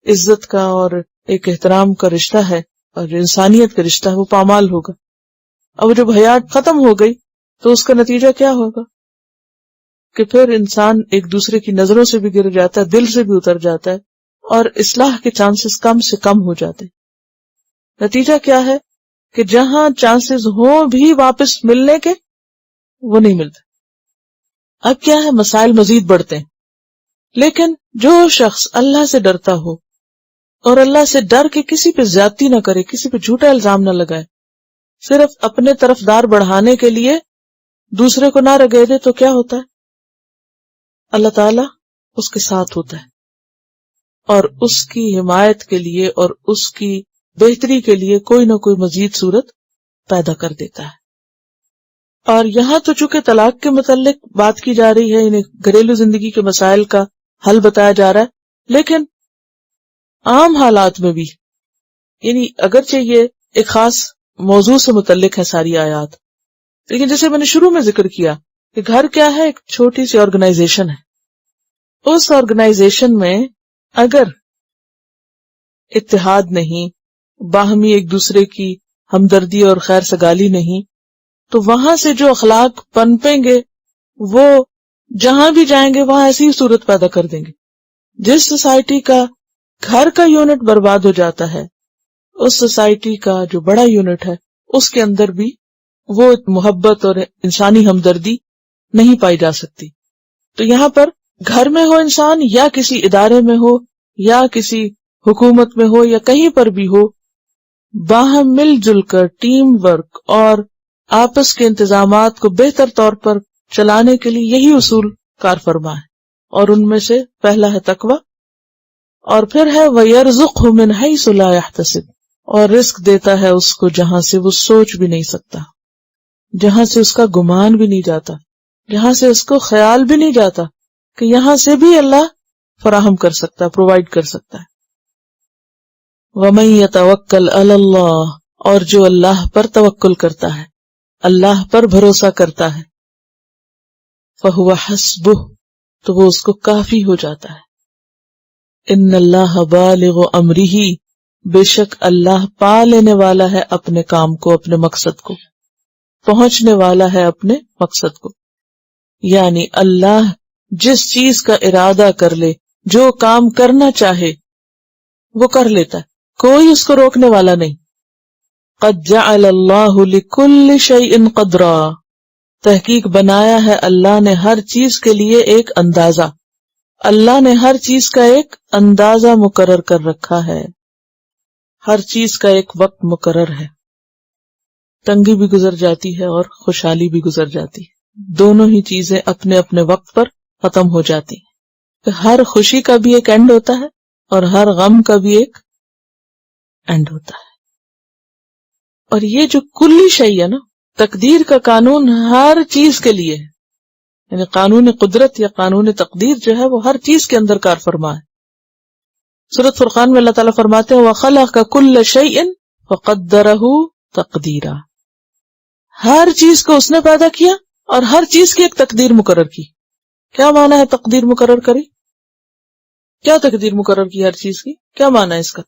عزت کا اور ایک احترام کا رشتہ ہے اور جو انسانیت کا رشتہ ہے وہ پامال ہوگا۔ اب جب حیات ختم ہو گئی تو اس کا نتیجہ کیا ہوگا کہ پھر انسان ایک دوسرے کی نظروں سے بھی گر جاتا ہے، دل سے بھی اتر جاتا ہے، اور اصلاح کے چانسز کم سے کم ہو جاتے ہیں۔ نتیجہ کیا ہے کہ جہاں چانسز ہوں بھی واپس ملنے کے، وہ نہیں ملتے۔ اب کیا ہے، مسائل مزید بڑھتے ہیں۔ لیکن جو شخص اللہ سے ڈرتا ہو اور اللہ سے ڈر کے کسی پہ زیادتی نہ کرے، کسی پہ جھوٹا الزام نہ لگائے، صرف اپنے طرفدار بڑھانے کے لیے دوسرے کو نہ رگے دے، تو کیا ہوتا ہے؟ اللہ تعالیٰ اس کے ساتھ ہوتا ہے اور اس کی حمایت کے لیے اور اس کی بہتری کے لیے کوئی نہ کوئی مزید صورت پیدا کر دیتا ہے۔ اور یہاں تو چونکہ طلاق کے متعلق بات کی جا رہی ہے، یعنی گھریلو زندگی کے مسائل کا حل بتایا جا رہا ہے، لیکن عام حالات میں بھی، یعنی اگرچہ یہ ایک خاص موضوع سے متعلق ہے ساری آیات، لیکن جیسے میں نے شروع میں ذکر کیا کہ گھر کیا ہے، ایک چھوٹی سی آرگنائزیشن ہے۔ اس آرگنائزیشن میں اگر اتحاد نہیں، باہمی ایک دوسرے کی ہمدردی اور خیر سگالی نہیں، تو وہاں سے جو اخلاق پنپیں گے وہ جہاں بھی جائیں گے وہاں ایسی ہی صورت پیدا کر دیں گے۔ جس سوسائٹی کا گھر کا یونٹ برباد ہو جاتا ہے، اس سوسائٹی کا جو بڑا یونٹ ہے اس کے اندر بھی وہ محبت اور انسانی ہمدردی نہیں پائی جا سکتی۔ تو یہاں پر گھر میں ہو انسان یا کسی ادارے میں ہو یا کسی حکومت میں ہو یا کہیں پر بھی ہو، باہم مل جل کر ٹیم ورک اور آپس کے انتظامات کو بہتر طور پر چلانے کے لیے یہی اصول کار فرما ہے، اور ان میں سے پہلا ہے تقوی، اور پھر ہے وَيَرْزُقْهُ مِنْ حَيْثُ لَا يَحْتَسِبُ، اور رزق دیتا ہے اس کو جہاں سے وہ سوچ بھی نہیں سکتا، جہاں سے اس کا گمان بھی نہیں جاتا۔ یہاں سے اس کو خیال بھی نہیں جاتا کہ یہاں سے بھی اللہ فراہم کر سکتا ہے، پرووائڈ کر سکتا ہے. وَمَن يَتَوَكَّلْ عَلَى اللَّهِ، اور جو اللہ پر توکل کرتا ہے، اللہ پر بھروسہ کرتا ہے، فَهُوَ حَسْبُهُ، تو وہ اس کو کافی ہو جاتا ہے. ان اللہ بالغ امرہ، بے شک اللہ پا لینے والا ہے اپنے کام کو، اپنے مقصد کو، پہنچنے والا ہے اپنے مقصد کو. یعنی اللہ جس چیز کا ارادہ کر لے، جو کام کرنا چاہے وہ کر لیتا ہے، کوئی اس کو روکنے والا نہیں. قد جعل اللہ لکل شیء قدرا، تحقیق بنایا ہے اللہ نے ہر چیز کے لیے ایک اندازہ. اللہ نے ہر چیز کا ایک اندازہ مقرر کر رکھا ہے، ہر چیز کا ایک وقت مقرر ہے. تنگی بھی گزر جاتی ہے اور خوشحالی بھی گزر جاتی ہے، دونوں ہی چیزیں اپنے اپنے وقت پر ختم ہو جاتی ہیں. ہر خوشی کا بھی ایک اینڈ ہوتا ہے اور ہر غم کا بھی ایک اینڈ ہوتا ہے. اور یہ جو کلی شیء ہے نا، تقدیر کا قانون ہر چیز کے لیے ہے، یعنی قانون قدرت یا قانون تقدیر جو ہے وہ ہر چیز کے اندر کار فرما ہے. سورۃ فرقان میں اللہ تعالیٰ فرماتے ہیں وَخَلَقَ كُلَّ شَيْءٍ فَقَدَّرَهُ تَقْدِيرًا، ہر چیز کو اس نے پیدا کیا اور ہر چیز کی ایک تقدیر مقرر کی. کیا معنی ہے تقدیر مقرر کری؟ کیا تقدیر مقرر کی ہر چیز کی؟ کیا معنی ہے اس کا؟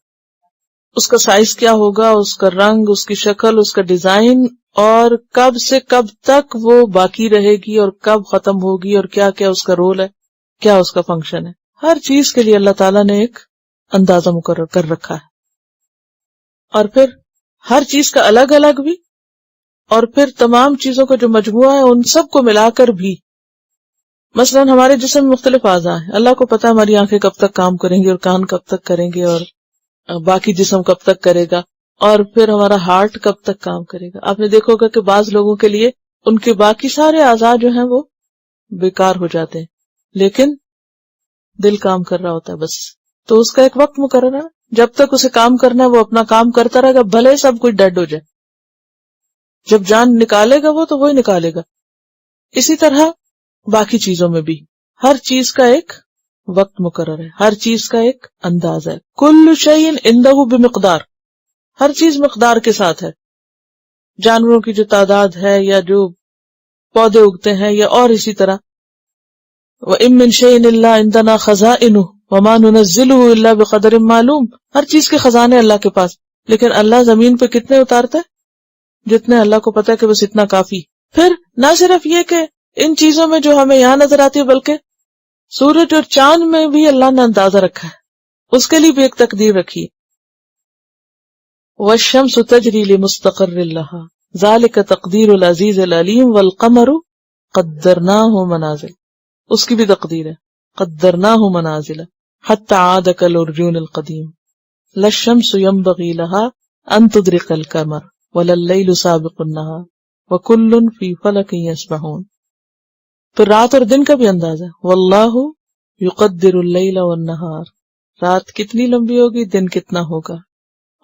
اس کا سائز کیا ہوگا، اس کا رنگ، اس کی شکل، اس کا ڈیزائن، اور کب سے کب تک وہ باقی رہے گی اور کب ختم ہوگی، اور کیا کیا اس کا رول ہے، کیا اس کا فنکشن ہے. ہر چیز کے لیے اللہ تعالیٰ نے ایک اندازہ مقرر کر رکھا ہے. اور پھر ہر چیز کا الگ الگ بھی، اور پھر تمام چیزوں کا جو مجموعہ ہے ان سب کو ملا کر بھی. مثلا ہمارے جسم میں مختلف اعضاء ہیں، اللہ کو پتہ ہے ہماری آنکھیں کب تک کام کریں گی اور کان کب تک کریں گے اور باقی جسم کب تک کرے گا، اور پھر ہمارا ہارٹ کب تک کام کرے گا. آپ نے دیکھا ہوگا کہ بعض لوگوں کے لیے ان کے باقی سارے اعضاء جو ہیں وہ بیکار ہو جاتے ہیں، لیکن دل کام کر رہا ہوتا ہے بس. تو اس کا ایک وقت مقرر ہے، جب تک اسے کام کرنا ہے وہ اپنا کام کرتا رہے گا، بھلے سب کچھ ڈیڈ ہو جائے. جب جان نکالے گا وہ تو وہی نکالے گا. اسی طرح باقی چیزوں میں بھی ہر چیز کا ایک وقت مقرر ہے، ہر چیز کا ایک انداز ہے. کل شیء عندہ بمقدار، ہر چیز مقدار کے ساتھ ہے. جانوروں کی جو تعداد ہے یا جو پودے اگتے ہیں یا اور اسی طرح وَإِن مِّن شَيْءٍ إِلَّا عِندَنَا خَزَائِنُهُ وَمَا نُنَزِّلُهُ إِلَّا بِقَدَرٍ مَّعْلُومٍ. ہر چیز کے خزانے اللہ کے پاس، لیکن اللہ زمین پہ کتنے اتارتا ہے؟ جتنے اللہ کو پتا ہے کہ بس اتنا کافی. پھر نہ صرف یہ کہ ان چیزوں میں جو ہمیں یہاں نظر آتی ہے، بلکہ سورج اور چاند میں بھی اللہ نے اندازہ رکھا ہے، اس کے لیے بھی ایک تقدیر رکھی ہے. وَالشَّمْسُ تَجْرِي لِمُسْتَقَرٍّ لَهَا ذَلِكَ تَقْدِيرُ الْعَزِيزِ الْعَلِيمِ وَالْقَمَرُ قَدَّرْنَاهُ مَنَازِلَ، اس کی بھی تقدیر ہے. قدرناہ منازل حتی عاد کالعرجون القدیم لا الشمس ينبغي لها ان تدرک القمر ولا اللیل سابق النہار وکل فی فلک یسبحون. پھر رات اور دن کا بھی انداز ہے. واللہ یقدر اللیل والنہار، رات کتنی لمبی ہوگی، دن کتنا ہوگا،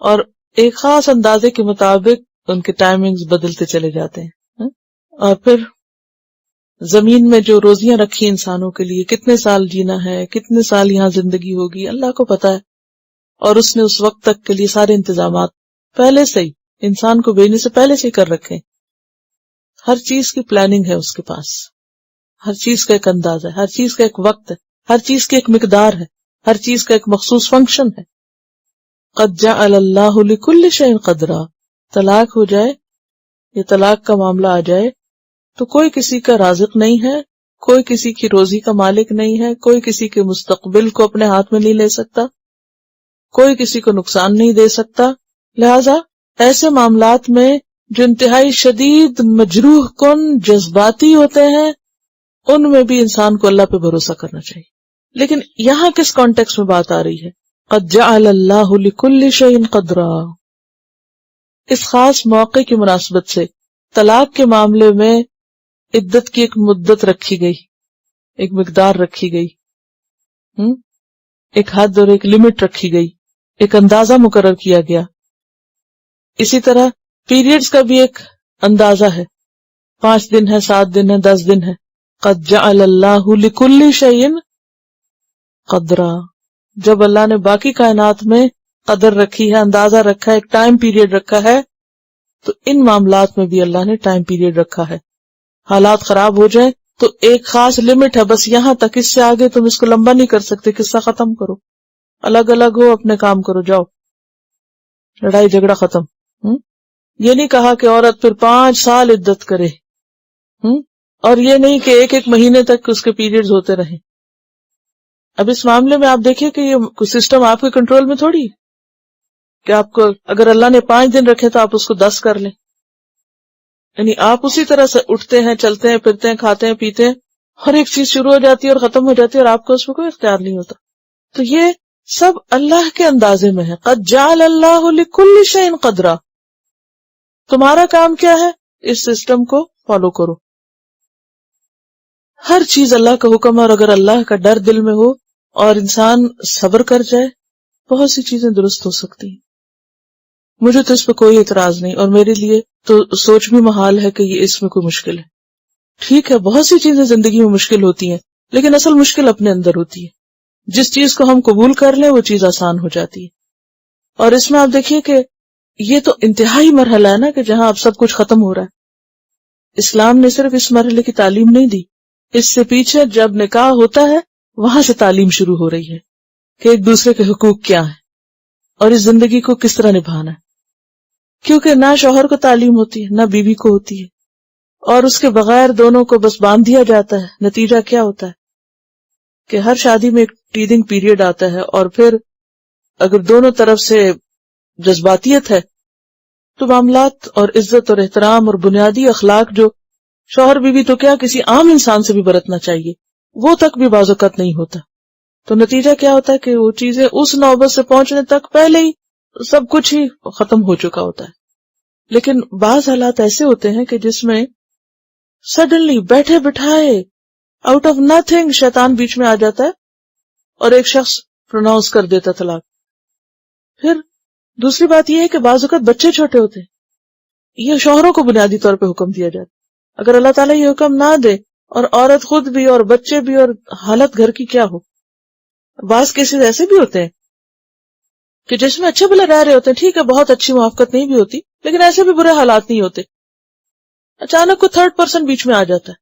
اور ایک خاص اندازے کے مطابق ان کے ٹائمنگز بدلتے چلے جاتے ہیں. اور پھر زمین میں جو روزیاں رکھی انسانوں کے لیے، کتنے سال جینا ہے، کتنے سال یہاں زندگی ہوگی، اللہ کو پتا ہے. اور اس نے اس وقت تک کے لیے سارے انتظامات پہلے سے ہی انسان کو بھیجنے سے پہلے سے ہی کر رکھے. ہر چیز کی پلاننگ ہے اس کے پاس، ہر چیز کا ایک انداز ہے، ہر چیز کا ایک وقت ہے، ہر چیز کی ایک مقدار ہے، ہر چیز کا ایک مخصوص فنکشن ہے. قد جعل اللہ لکل شیء قدرا، طلاق ہو جائے یا طلاق کا معاملہ آ جائے تو کوئی کسی کا رازق نہیں ہے، کوئی کسی کی روزی کا مالک نہیں ہے، کوئی کسی کے مستقبل کو اپنے ہاتھ میں نہیں لے سکتا، کوئی کسی کو نقصان نہیں دے سکتا. لہذا ایسے معاملات میں جو انتہائی شدید مجروح کن جذباتی ہوتے ہیں ان میں بھی انسان کو اللہ پہ بھروسہ کرنا چاہیے. لیکن یہاں کس کانٹیکس میں بات آ رہی ہے؟ قد جعل اللہ لکل شیء قدرا. اس خاص موقع کی مناسبت سے طلاق کے معاملے میں عدت کی ایک مدت رکھی گئی، ایک مقدار رکھی گئی، ایک حد اور ایک لمٹ رکھی گئی، ایک اندازہ مقرر کیا گیا. اسی طرح پیریڈز کا بھی ایک اندازہ ہے، 5 دن ہے، 7 دن ہے، 10 دن ہے. قد جعل اللہ لکل شیء قدرا، جب اللہ نے باقی کائنات میں قدر رکھی ہے، اندازہ رکھا ہے، ایک ٹائم پیریڈ رکھا ہے، تو ان معاملات میں بھی اللہ نے ٹائم پیریڈ رکھا ہے. حالات خراب ہو جائیں تو ایک خاص لمٹ ہے، بس یہاں تک، اس سے آگے تم اس کو لمبا نہیں کر سکتے. قصہ ختم کرو، الگ الگ ہو، اپنے کام کرو، جاؤ، لڑائی جھگڑا ختم. یہ نہیں کہا کہ عورت پھر 5 سال عدت کرے، اور یہ نہیں کہ ایک ایک مہینے تک اس کے پیریڈز ہوتے رہیں. اب اس معاملے میں آپ دیکھیں کہ یہ سسٹم آپ کے کنٹرول میں تھوڑی ہے کہ آپ کو اگر اللہ نے 5 دن رکھے تو آپ اس کو 10 کر لیں. یعنی آپ اسی طرح سے اٹھتے ہیں، چلتے ہیں، پھرتے ہیں، کھاتے ہیں، پیتے ہیں، ہر ایک چیز شروع ہو جاتی ہے اور ختم ہو جاتی ہے، اور آپ کو اس میں کوئی اختیار نہیں ہوتا. تو یہ سب اللہ کے اندازے میں ہے. قد جعل اللہ لکل شیء قدرا. تمہارا کام کیا ہے؟ اس سسٹم کو فالو کرو. ہر چیز اللہ کا حکم ہے، اور اگر اللہ کا ڈر دل میں ہو اور انسان صبر کر جائے، بہت سی چیزیں درست ہو سکتی ہیں. مجھے تو اس پہ کوئی اعتراض نہیں، اور میرے لیے تو سوچ بھی محال ہے کہ یہ اس میں کوئی مشکل ہے. ٹھیک ہے، بہت سی چیزیں زندگی میں مشکل ہوتی ہیں، لیکن اصل مشکل اپنے اندر ہوتی ہے. جس چیز کو ہم قبول کر لیں وہ چیز آسان ہو جاتی ہے. اور اس میں آپ دیکھیے کہ یہ تو انتہائی مرحلہ ہے نا کہ جہاں اب سب کچھ ختم ہو رہا ہے. اسلام نے صرف اس مرحلے کی تعلیم نہیں دی، اس سے پیچھے جب نکاح ہوتا ہے وہاں سے تعلیم شروع ہو رہی ہے کہ ایک دوسرے کے حقوق کیا ہیں اور اس زندگی کو کس طرح نبھانا ہے. کیونکہ نہ شوہر کو تعلیم ہوتی ہے، نہ بیوی کو ہوتی ہے، اور اس کے بغیر دونوں کو بس باندھ دیا جاتا ہے. نتیجہ کیا ہوتا ہے کہ ہر شادی میں ایک ٹیدنگ پیریڈ آتا ہے، اور پھر اگر دونوں طرف سے جذباتیت ہے تو معاملات اور عزت اور احترام اور بنیادی اخلاق جو شوہر بیوی تو کیا کسی عام انسان سے بھی برتنا چاہیے، وہ تک بھی بعض اوقات نہیں ہوتا. تو نتیجہ کیا ہوتا ہے کہ وہ چیزیں اس نوبت سے پہنچنے تک پہلے ہی سب کچھ ہی ختم ہو چکا ہوتا ہے. لیکن بعض حالات ایسے ہوتے ہیں کہ جس میں سڈنلی بیٹھے بٹھائے آؤٹ آف نتھنگ شیطان بیچ میں آ جاتا ہے اور ایک شخص پروناؤنس کر دیتا طلاق. پھر دوسری بات یہ ہے کہ بعض اوقات بچے چھوٹے ہوتے ہیں، یہ شوہروں کو بنیادی طور پہ حکم دیا جاتا ہے. اگر اللہ تعالیٰ یہ حکم نہ دے اور عورت خود بھی اور بچے بھی اور حالت گھر کی کیا ہو. بعض کیسز ایسے بھی ہوتے ہیں کہ جس میں اچھے بھلے رہ رہے ہوتے ہیں، ٹھیک ہے، بہت اچھی موافقت نہیں بھی ہوتی، لیکن ایسے بھی برے حالات نہیں ہوتے. اچانک کوئی تھرڈ پرسن بیچ میں آ جاتا ہے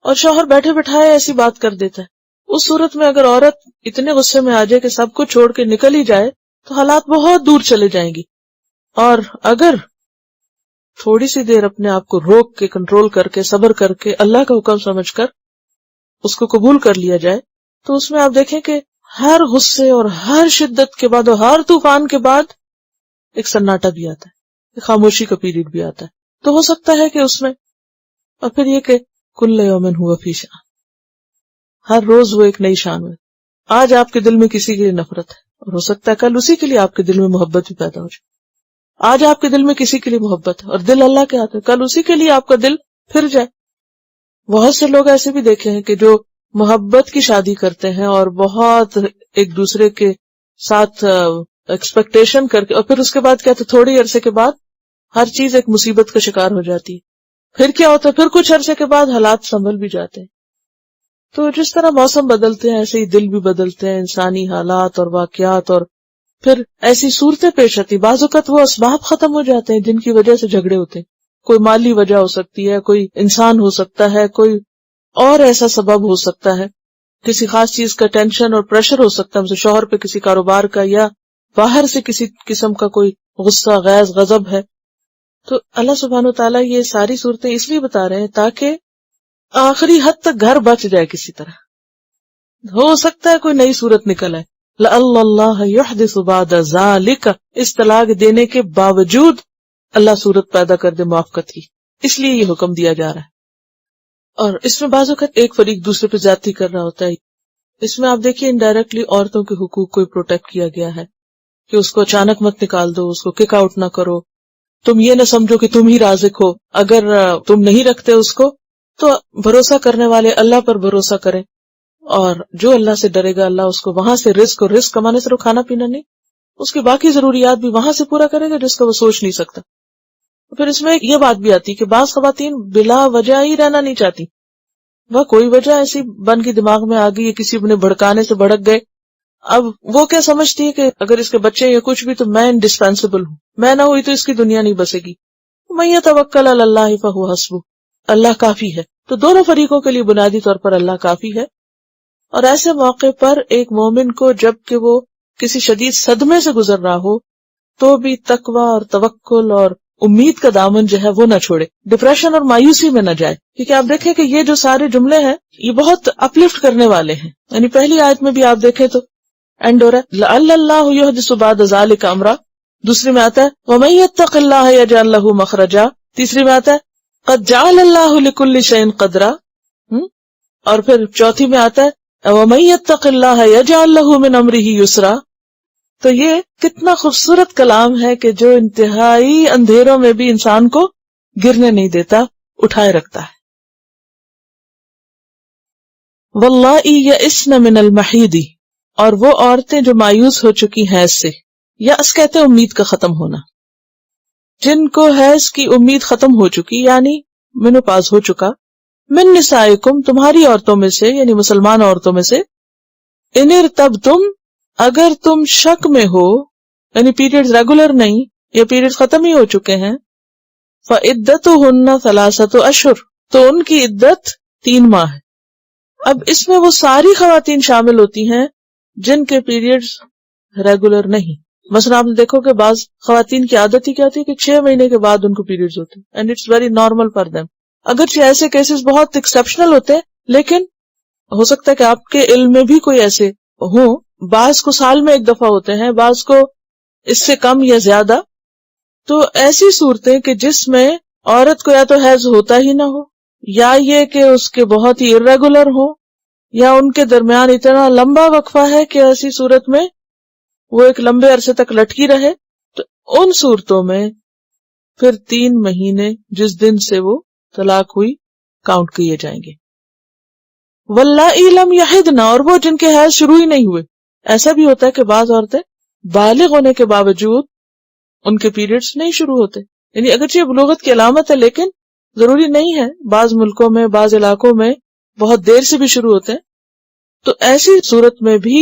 اور شوہر بیٹھے بٹھائے ایسی بات کر دیتا ہے. اس صورت میں اگر عورت اتنے غصے میں آ جائے کہ سب کچھ چھوڑ کے نکل ہی جائے تو حالات بہت دور چلے جائیں گی. اور اگر تھوڑی سی دیر اپنے آپ کو روک کے، کنٹرول کر کے، صبر کر کے، اللہ کا حکم سمجھ کر اس کو قبول کر لیا جائے تو اس میں آپ دیکھیں کہ ہر غصے اور ہر شدت کے بعد اور ہر طوفان کے بعد ایک سناٹا بھی آتا ہے، ایک خاموشی کا پیریڈ بھی آتا ہے. تو ہو سکتا ہے کہ اس میں، اور پھر یہ کہ کل یوم ہوا فی شأن، ہر روز وہ ایک نئی شان ہے. آج آپ کے دل میں کسی کے لیے نفرت ہے اور ہو سکتا ہے کل اسی کے لیے آپ کے دل میں محبت بھی پیدا ہو جائے. آج آپ کے دل میں کسی کے لیے محبت ہے اور دل اللہ کے ہاتھ ہے، کل اسی کے لیے آپ کا دل پھر جائے. بہت سے لوگ ایسے بھی دیکھے ہیں کہ جو محبت کی شادی کرتے ہیں اور بہت ایک دوسرے کے ساتھ ایکسپیکٹیشن کر کے، اور پھر اس کے بعد کیا، تھوڑی عرصے کے بعد ہر چیز ایک مصیبت کا شکار ہو جاتی ہے. پھر کیا ہوتا ہے، پھر کچھ عرصے کے بعد حالات سنبھل بھی جاتے ہیں. تو جس طرح موسم بدلتے ہیں ایسے ہی دل بھی بدلتے ہیں، انسانی حالات اور واقعات، اور پھر ایسی صورتیں پیش آتی. بعض اوقات وہ اسباب ختم ہو جاتے ہیں جن کی وجہ سے جھگڑے ہوتے ہیں. کوئی مالی وجہ ہو سکتی ہے، کوئی انسان ہو سکتا ہے، کوئی اور ایسا سبب ہو سکتا ہے، کسی خاص چیز کا ٹینشن اور پریشر ہو سکتا ہے، مثلا شوہر پہ کسی کاروبار کا، یا باہر سے کسی قسم کا کوئی غصہ، غیظ، غضب ہے. تو اللہ سبحانہ و تعالیٰ یہ ساری صورتیں اس لیے بتا رہے ہیں تاکہ آخری حد تک گھر بچ جائے. کسی طرح ہو سکتا ہے کوئی نئی صورت نکل آئے، لعل اللہ یحدث بعد ذلک، اس طلاق دینے کے باوجود اللہ صورت پیدا کر دے موافقت کی، اس لیے یہ حکم دیا جا رہا ہے. اور اس میں بعض اوقات ایک فریق دوسرے پہ زیادتی کر رہا ہوتا ہے. اس میں آپ دیکھیے انڈائریکٹلی عورتوں کے حقوق کو پروٹیکٹ کیا گیا ہے کہ اس کو اچانک مت نکال دو، اس کو کک آؤٹ نہ کرو. تم یہ نہ سمجھو کہ تم ہی رازق ہو، اگر تم نہیں رکھتے اس کو تو بھروسہ کرنے والے اللہ پر بھروسہ کریں، اور جو اللہ سے ڈرے گا اللہ اس کو وہاں سے رزق، اور رزق کمانے صرف کھانا پینا نہیں، اس کی باقی ضروریات بھی وہاں سے پورا کرے گا جس کا وہ سوچ نہیں سکتا. پھر اس میں یہ بات بھی آتی کہ بعض خواتین بلا وجہ ہی رہنا نہیں چاہتی، وہ کوئی وجہ ایسی بن کی دماغ میں آ گئی ہے، کسی نے بھڑکانے سے بھڑک گئے. اب وہ کیا سمجھتی ہے کہ اگر اس کے بچے یا کچھ بھی تو میں انڈسپینسیبل ہوں، میں نہ ہوئی تو اس کی دنیا نہیں بسے گی. من یتوکل علی اللہ فہو حسبہ، اللہ کافی ہے. تو دونوں فریقوں کے لیے بنیادی طور پر اللہ کافی ہے. اور ایسے موقع پر ایک مومن کو جب کہ وہ کسی شدید صدمے سے گزر رہا ہو تو بھی تقوی اور توکل اور امید کا دامن جو ہے وہ نہ چھوڑے، ڈپریشن اور مایوسی میں نہ جائے. کیونکہ آپ دیکھیں کہ یہ جو سارے جملے ہیں یہ بہت اپلفٹ کرنے والے ہیں. یعنی پہلی آیت میں بھی آپ دیکھیں تو اینڈ ہو رہا ہے لعل اللہ یحدث بعد ذلک امرا، دوسری میں آتا ہے ومن یتق اللہ یجعل لہ مخرجا، تیسری میں آتا ہے قد جعل اللہ لکل شیء قدرا، اور پھر چوتھی میں آتا ہے ومن یتق اللہ یجعل لہ من امرہ یسرا. تو یہ کتنا خوبصورت کلام ہے کہ جو انتہائی اندھیروں میں بھی انسان کو گرنے نہیں دیتا، اٹھائے رکھتا ہے. واللائی یئسن من المحیض، اور وہ عورتیں جو مایوس ہو چکی حیض سے، یأس کہتے ہیں امید کا ختم ہونا، جن کو حیض کی امید ختم ہو چکی یعنی مینوپاز ہو چکا، من نسائکم تمہاری عورتوں میں سے یعنی مسلمان عورتوں میں سے، ان ارتبتم اگر تم شک میں ہو یعنی پیریڈز ریگولر نہیں یا پیریڈز ختم ہی ہو چکے ہیں، فعدتہن ثلاثۃ اشہر تو ان کی عدت 3 ماہ ہے. اب اس میں وہ ساری خواتین شامل ہوتی ہیں جن کے پیریڈز ریگولر نہیں. مثلا آپ نے دیکھو کہ بعض خواتین کی عادت ہی کیا ہوتی ہے کہ 6 مہینے کے بعد ان کو پیریڈز ہوتے ہیں and it's very normal for them. اگرچہ ایسے کیسز بہت ایکسیپشنل ہوتے ہیں لیکن ہو سکتا ہے کہ آپ کے علم میں بھی کوئی ایسے ہوں. بعض کو سال میں 1 دفعہ ہوتے ہیں، بعض کو اس سے کم یا زیادہ. تو ایسی صورتیں کہ جس میں عورت کو یا تو حیض ہوتا ہی نہ ہو یا یہ کہ اس کے بہت ہی irregular ہو یا ان کے درمیان اتنا لمبا وقفہ ہے کہ ایسی صورت میں وہ ایک لمبے عرصے تک لٹکی رہے، تو ان صورتوں میں پھر 3 مہینے جس دن سے وہ طلاق ہوئی کاؤنٹ کیے جائیں گے. واللائی لم یحضن، اور وہ جن کے حیض شروع ہی نہیں ہوئے. ایسا بھی ہوتا ہے کہ بعض عورتیں بالغ ہونے کے باوجود ان کے پیریڈز نہیں شروع ہوتے، یعنی اگرچہ بلوغت کی علامت ہے لیکن ضروری نہیں ہے. بعض ملکوں میں بعض علاقوں میں بہت دیر سے بھی شروع ہوتے ہیں. تو ایسی صورت میں بھی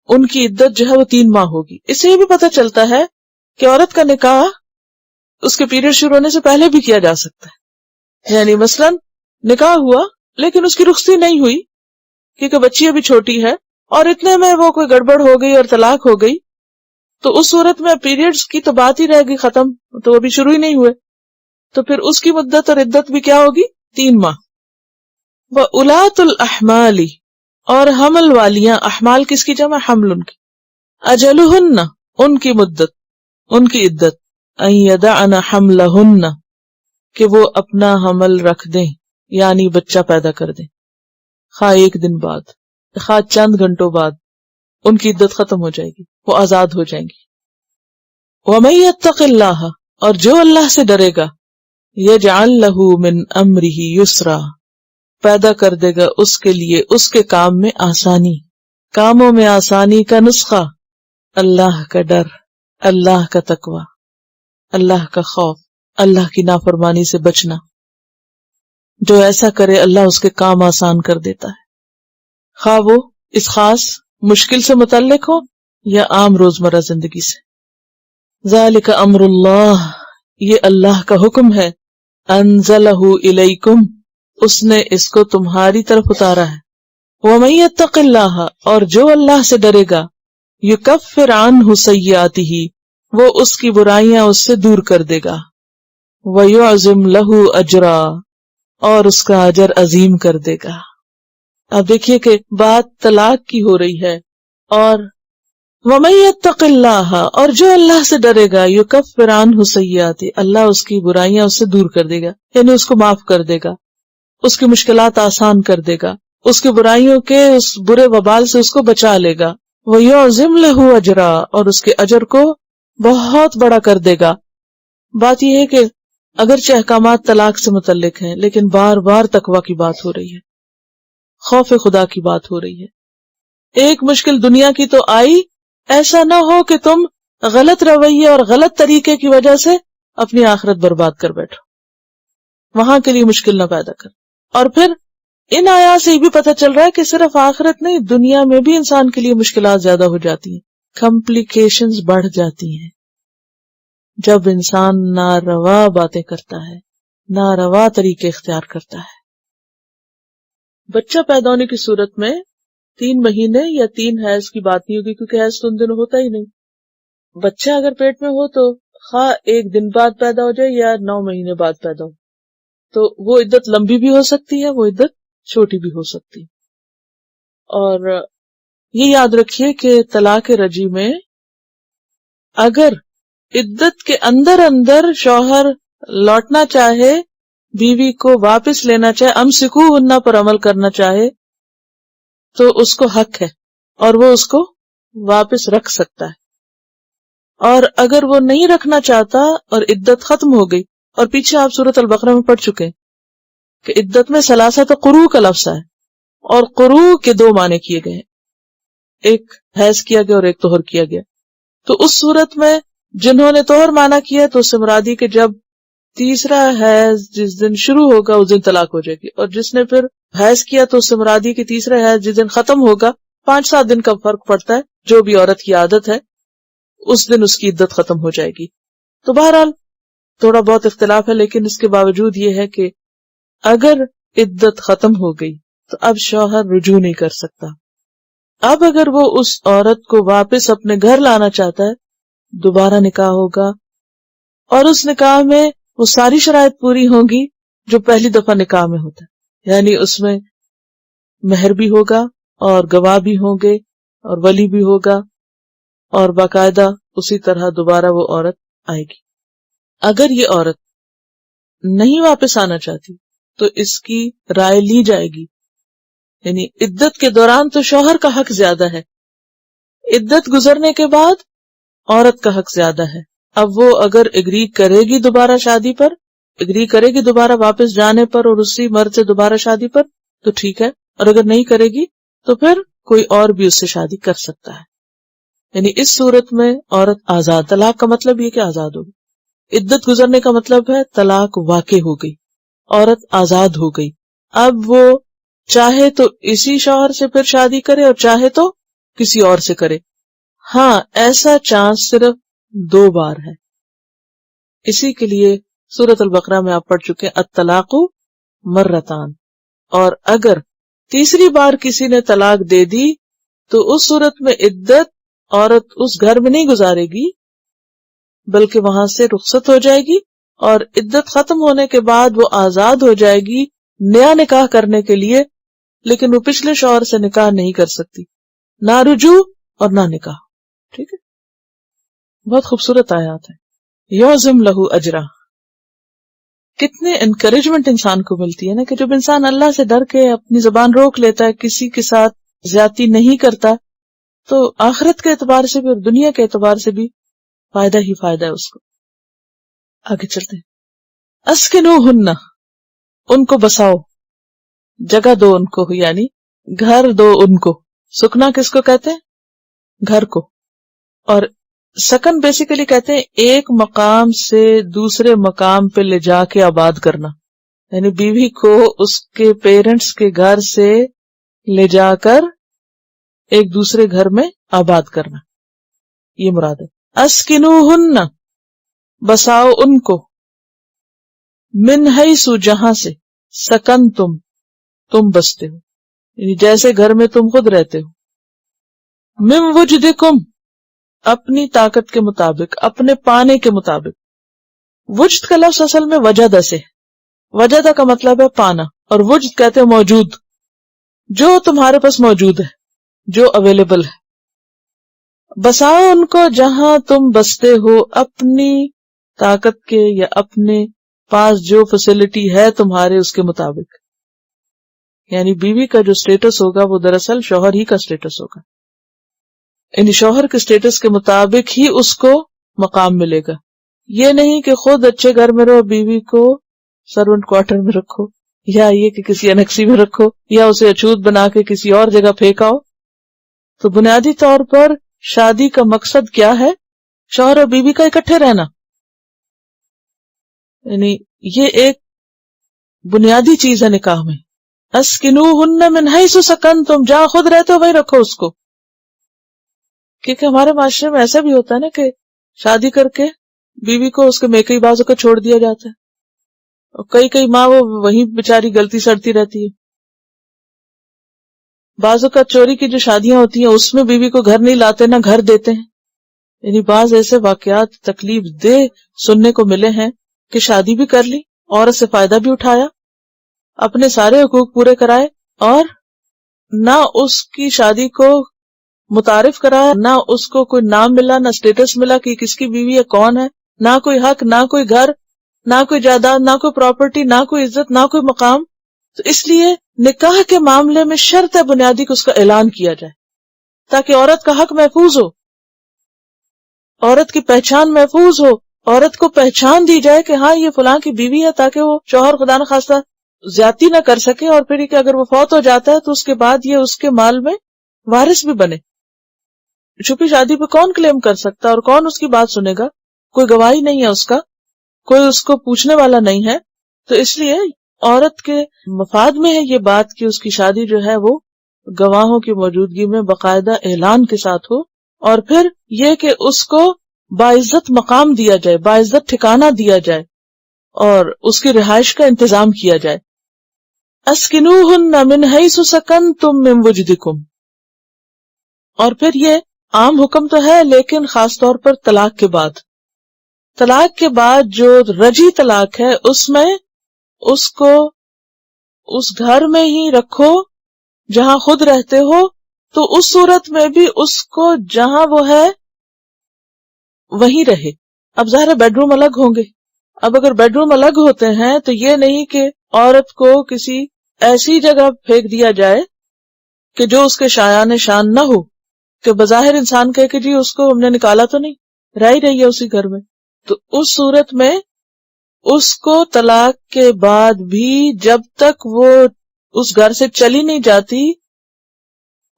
ان کی عدت جو ہے وہ 3 ماہ ہوگی. اس سے یہ بھی پتہ چلتا ہے کہ عورت کا نکاح اس کے پیریڈ شروع ہونے سے پہلے بھی کیا جا سکتا ہے. یعنی مثلا نکاح ہوا لیکن اس کی رخصتی نہیں ہوئی کیونکہ بچی ابھی چھوٹی ہے اور اتنے میں وہ کوئی گڑبڑ ہو گئی اور طلاق ہو گئی، تو اس صورت میں پیریڈز کی تو بات ہی رہ گئی ختم، تو وہ بھی شروع ہی نہیں ہوئے، تو پھر اس کی مدت اور عدت بھی کیا ہوگی 3 ماہ. وَأُولَاتُ الْأَحْمَالِ، اور حمل والیاں، احمال کس کی جمع؟ حمل ان کی. اجلہن، ان کی مدت، ان کی عدت، ان یدعن حملہن، کہ وہ اپنا حمل رکھ دیں یعنی بچہ پیدا کر دیں، خواہ 1 دن بعد خواہ چند گھنٹوں بعد ان کی عدت ختم ہو جائے گی، وہ آزاد ہو جائیں گی. وَمَن يَتَّقِ اللَّهَ، اور جو اللہ سے ڈرے گا، يَجْعَل لَّهُ مِنْ أَمْرِهِ يُسْرًا، پیدا کر دے گا اس کے لیے اس کے کام میں آسانی. کاموں میں آسانی کا نسخہ اللہ کا ڈر، اللہ کا تقوی، اللہ کا خوف، اللہ کی نافرمانی سے بچنا. جو ایسا کرے اللہ اس کے کام آسان کر دیتا ہے، خواہ وہ اس خاص مشکل سے متعلق ہو یا عام روزمرہ زندگی سے. ذالک امر اللہ، یہ اللہ کا حکم ہے. انزلہ الیکم، اس نے اس کو تمہاری طرف اتارا ہے. ومن یتق اللہ، اور جو اللہ سے ڈرے گا، یکفر عنہ سیئاتہ، وہ اس کی برائیاں اس سے دور کر دے گا. ویعظم لہ اجرا، اور اس کا اجر عظیم کر دے گا. اب دیکھیے کہ بات طلاق کی ہو رہی ہے، اور وَمَن يَتَّقِ اللَّهَ، اور جو اللہ سے ڈرے گا، يُكَفِّرْ عَنْهُ سَيِّئَاتِهِ، اللہ اس کی برائیاں اس سے دور کر دے گا، یعنی اس کو معاف کر دے گا، اس کی مشکلات آسان کر دے گا، اس کی برائیوں کے اس برے وبال سے اس کو بچا لے گا. وَيُعْظِمْ لَهُ أَجْرًا، اور اس کے اجر کو بہت بڑا کر دے گا. بات یہ ہے کہ اگرچہ احکامات طلاق سے متعلق ہیں لیکن بار بار تقوی کی بات ہو رہی ہے، خوف خدا کی بات ہو رہی ہے. ایک مشکل دنیا کی تو آئی، ایسا نہ ہو کہ تم غلط رویے اور غلط طریقے کی وجہ سے اپنی آخرت برباد کر بیٹھو، وہاں کے لیے مشکل نہ پیدا کر. اور پھر ان آیات سے یہ بھی پتہ چل رہا ہے کہ صرف آخرت نہیں، دنیا میں بھی انسان کے لیے مشکلات زیادہ ہو جاتی ہیں، کمپلیکیشنز بڑھ جاتی ہیں جب انسان ناروا باتیں کرتا ہے، ناروا طریقے اختیار کرتا ہے۔ بچہ پیدا ہونے کی صورت میں 3 مہینے یا 3 حیض کی بات نہیں ہوگی، کیونکہ حیض تو ان دنوں ہوتا ہی نہیں۔ بچہ اگر پیٹ میں ہو تو خواہ 1 دن بعد پیدا ہو جائے یا 9 مہینے بعد پیدا ہو، تو وہ عدت لمبی بھی ہو سکتی ہے، وہ عدت چھوٹی بھی ہو سکتی ہے۔ اور یہ یاد رکھیے کہ طلاق رجعی میں اگر عدت کے اندر اندر شوہر لوٹنا چاہے، بیوی کو واپس لینا چاہے، امسکوہن پر عمل کرنا چاہے، تو اس کو حق ہے اور وہ اس کو واپس رکھ سکتا ہے۔ اور اگر وہ نہیں رکھنا چاہتا اور عدت ختم ہو گئی، اور پیچھے آپ سورۃ البقرہ میں پڑھ چکے کہ عدت میں ثلاثۃ قروء کا لفظ ہے، اور قروء کے 2 معنی کیے گئے ہیں، ایک حیض کیا گیا اور ایک طہر کیا گیا۔ تو اس صورت میں جنہوں نے طہر معنی کیا تو اس سے مرادی کہ جب تیسرا حیض جس دن شروع ہوگا اس دن طلاق ہو جائے گی، اور جس نے پھر حیض کیا تو اس سے مرادی کہ تیسرا حیض جس دن ختم ہوگا، 5-7 دن کا فرق پڑتا ہے، جو بھی عورت کی عادت ہے اس دن اس کی عدت ختم ہو جائے گی۔ تو بہرحال تھوڑا بہت اختلاف ہے، لیکن اس کے باوجود یہ ہے کہ اگر عدت ختم ہو گئی تو اب شوہر رجوع نہیں کر سکتا۔ اب اگر وہ اس عورت کو واپس اپنے گھر لانا چاہتا ہے، دوبارہ نکاح ہوگا، اور اس نکاح میں وہ ساری شرائط پوری ہوں گی جو پہلی دفعہ نکاح میں ہوتا ہے، یعنی اس میں مہر بھی ہوگا اور گواہ بھی ہوں گے اور ولی بھی ہوگا، اور باقاعدہ اسی طرح دوبارہ وہ عورت آئے گی۔ اگر یہ عورت نہیں واپس آنا چاہتی تو اس کی رائے لی جائے گی، یعنی عدت کے دوران تو شوہر کا حق زیادہ ہے، عدت گزرنے کے بعد عورت کا حق زیادہ ہے۔ اب وہ اگر اگری کرے گی دوبارہ شادی پر، اگری کرے گی دوبارہ واپس جانے پر اور اسی مرد سے دوبارہ شادی پر تو ٹھیک ہے، اور اگر نہیں کرے گی تو پھر کوئی اور بھی اس سے شادی کر سکتا ہے۔ یعنی اس صورت میں عورت آزاد، طلاق کا مطلب یہ کہ آزاد ہوگی، عدت گزرنے کا مطلب ہے طلاق واقع ہو گئی، عورت آزاد ہو گئی۔ اب وہ چاہے تو اسی شوہر سے پھر شادی کرے اور چاہے تو کسی اور سے کرے۔ ہاں، ایسا چانس صرف 2 بار ہے۔ اسی کے لیے سورۃ البقرہ میں آپ پڑھ چکے الطلاق مرتان، اور اگر تیسری بار کسی نے طلاق دے دی تو اس صورت میں عدت عورت اس گھر میں نہیں گزارے گی بلکہ وہاں سے رخصت ہو جائے گی، اور عدت ختم ہونے کے بعد وہ آزاد ہو جائے گی نیا نکاح کرنے کے لیے، لیکن وہ پچھلے شوہر سے نکاح نہیں کر سکتی، نہ رجوع اور نہ نکاح۔ ٹھیک ہے، بہت خوبصورت آیات ہے۔ یعظم لہو اجرا، کتنے انکریجمنٹ انسان کو ملتی ہے نا، کہ جب انسان اللہ سے ڈر کے اپنی زبان روک لیتا ہے، کسی کے ساتھ زیادتی نہیں کرتا، تو آخرت کے اعتبار سے بھی اور دنیا کے اعتبار سے بھی فائدہ ہی فائدہ ہے اس کو۔ آگے چلتے ہیں۔ اسکنوہن، ان کو بساؤ، جگہ دو ان کو، یعنی گھر دو ان کو۔ سکنا کس کو کہتے ہیں؟ گھر کو۔ اور سکن بیسیکلی کہتے ہیں ایک مقام سے دوسرے مقام پہ لے جا کے آباد کرنا، یعنی بیوی کو اس کے پیرنٹس کے گھر سے لے جا کر ایک دوسرے گھر میں آباد کرنا، یہ مراد ہے۔ اسکنوہن، بساؤ ان کو، من حیث، جہاں سے، سکن تم بستے ہو، یعنی جیسے گھر میں تم خود رہتے ہو، من وجدکم، اپنی طاقت کے مطابق، اپنے پانے کے مطابق۔ وجد کا لفظ اصل میں وجدہ سے، وجدہ کا مطلب ہے پانا، اور وجد کہتے ہیں موجود، جو تمہارے پاس موجود ہے، جو اویلیبل ہے۔ بساؤ ان کو جہاں تم بستے ہو، اپنی طاقت کے یا اپنے پاس جو فیسلٹی ہے تمہارے اس کے مطابق، یعنی بیوی کا جو سٹیٹس ہوگا وہ دراصل شوہر ہی کا سٹیٹس ہوگا، یعنی شوہر کے سٹیٹس کے مطابق ہی اس کو مقام ملے گا۔ یہ نہیں کہ خود اچھے گھر میں رہو، بیوی کو سرونٹ کوارٹر میں رکھو، یا یہ کہ کسی انیکسی میں رکھو، یا اسے اچھوت بنا کے کسی اور جگہ پھینکاؤ۔ تو بنیادی طور پر شادی کا مقصد کیا ہے؟ شوہر اور بیوی کا اکٹھے رہنا، یعنی یہ ایک بنیادی چیز ہے نکاح میں۔ اسکنوہن من حیث سکنتم، جہاں خود رہتے ہو وہیں رکھو اس کو. کیونکہ ہمارے معاشرے میں ایسا بھی ہوتا ہے نا کہ شادی کر کے بیوی کو اس کے میکئی بازو کو چھوڑ دیا جاتا ہے، اور کئی ماں وہ وہیں بیچاری گلتی سڑتی رہتی ہے. بعضوں کا چوری کی جو شادیاں ہوتی ہیں اس میں بیوی کو گھر نہیں لاتے نہ گھر دیتے ہیں. یعنی بعض ایسے واقعات تکلیف دہ سننے کو ملے ہیں کہ شادی بھی کر لی، عورت سے فائدہ بھی اٹھایا، اپنے سارے حقوق پورے کرائے، اور نہ اس کی شادی کو متعارف کرایا، نہ اس کو کوئی نام ملا، نہ اسٹیٹس ملا کہ کس کی بیوی ہے، کون ہے، نہ کوئی حق، نہ کوئی گھر، نہ کوئی جائیداد، نہ کوئی پراپرٹی، نہ کوئی عزت، نہ کوئی مقام. تو اس لیے نکاح کے معاملے میں شرط ہے بنیادی کہ اس کا اعلان کیا جائے تاکہ عورت کا حق محفوظ ہو، عورت کی پہچان محفوظ ہو، عورت کو پہچان دی جائے کہ ہاں یہ فلاں کی بیوی ہے، تاکہ وہ شوہر خدا نخواستہ زیادتی نہ کر سکے، اور پھر کہ اگر وہ فوت ہو جاتا ہے تو اس کے بعد یہ اس کے مال میں وارث بھی بنے. چھپی شادی پہ کون کلیم کر سکتا اور کون اس کی بات سنے گا؟ کوئی گواہی نہیں ہے اس کا، کوئی اس کو پوچھنے والا نہیں ہے. تو اس لیے عورت کے مفاد میں ہے یہ بات کہ اس کی شادی جو ہے وہ گواہوں کی موجودگی میں باقاعدہ اعلان کے ساتھ ہو، اور پھر یہ کہ اس کو باعزت مقام دیا جائے، باعزت ٹھکانہ دیا جائے، اور اس کی رہائش کا انتظام کیا جائے. اسکنوہن من حیث سکنتم من وجدکم. اور پھر یہ عام حکم تو ہے لیکن خاص طور پر طلاق کے بعد، طلاق کے بعد جو رجی طلاق ہے اس میں اس کو اس گھر میں ہی رکھو جہاں خود رہتے ہو. تو اس صورت میں بھی اس کو جہاں وہ ہے وہیں رہے. اب ظاہر بیڈ روم الگ ہوں گے. اب اگر بیڈ روم الگ ہوتے ہیں تو یہ نہیں کہ عورت کو کسی ایسی جگہ پھینک دیا جائے کہ جو اس کے شایان شان نہ ہو، کہ بظاہر انسان کہے کہ جی اس کو ہم نے نکالا تو نہیں، رہ ہی رہی ہے اسی گھر میں. تو اس صورت میں اس کو طلاق کے بعد بھی جب تک وہ اس گھر سے چلی نہیں جاتی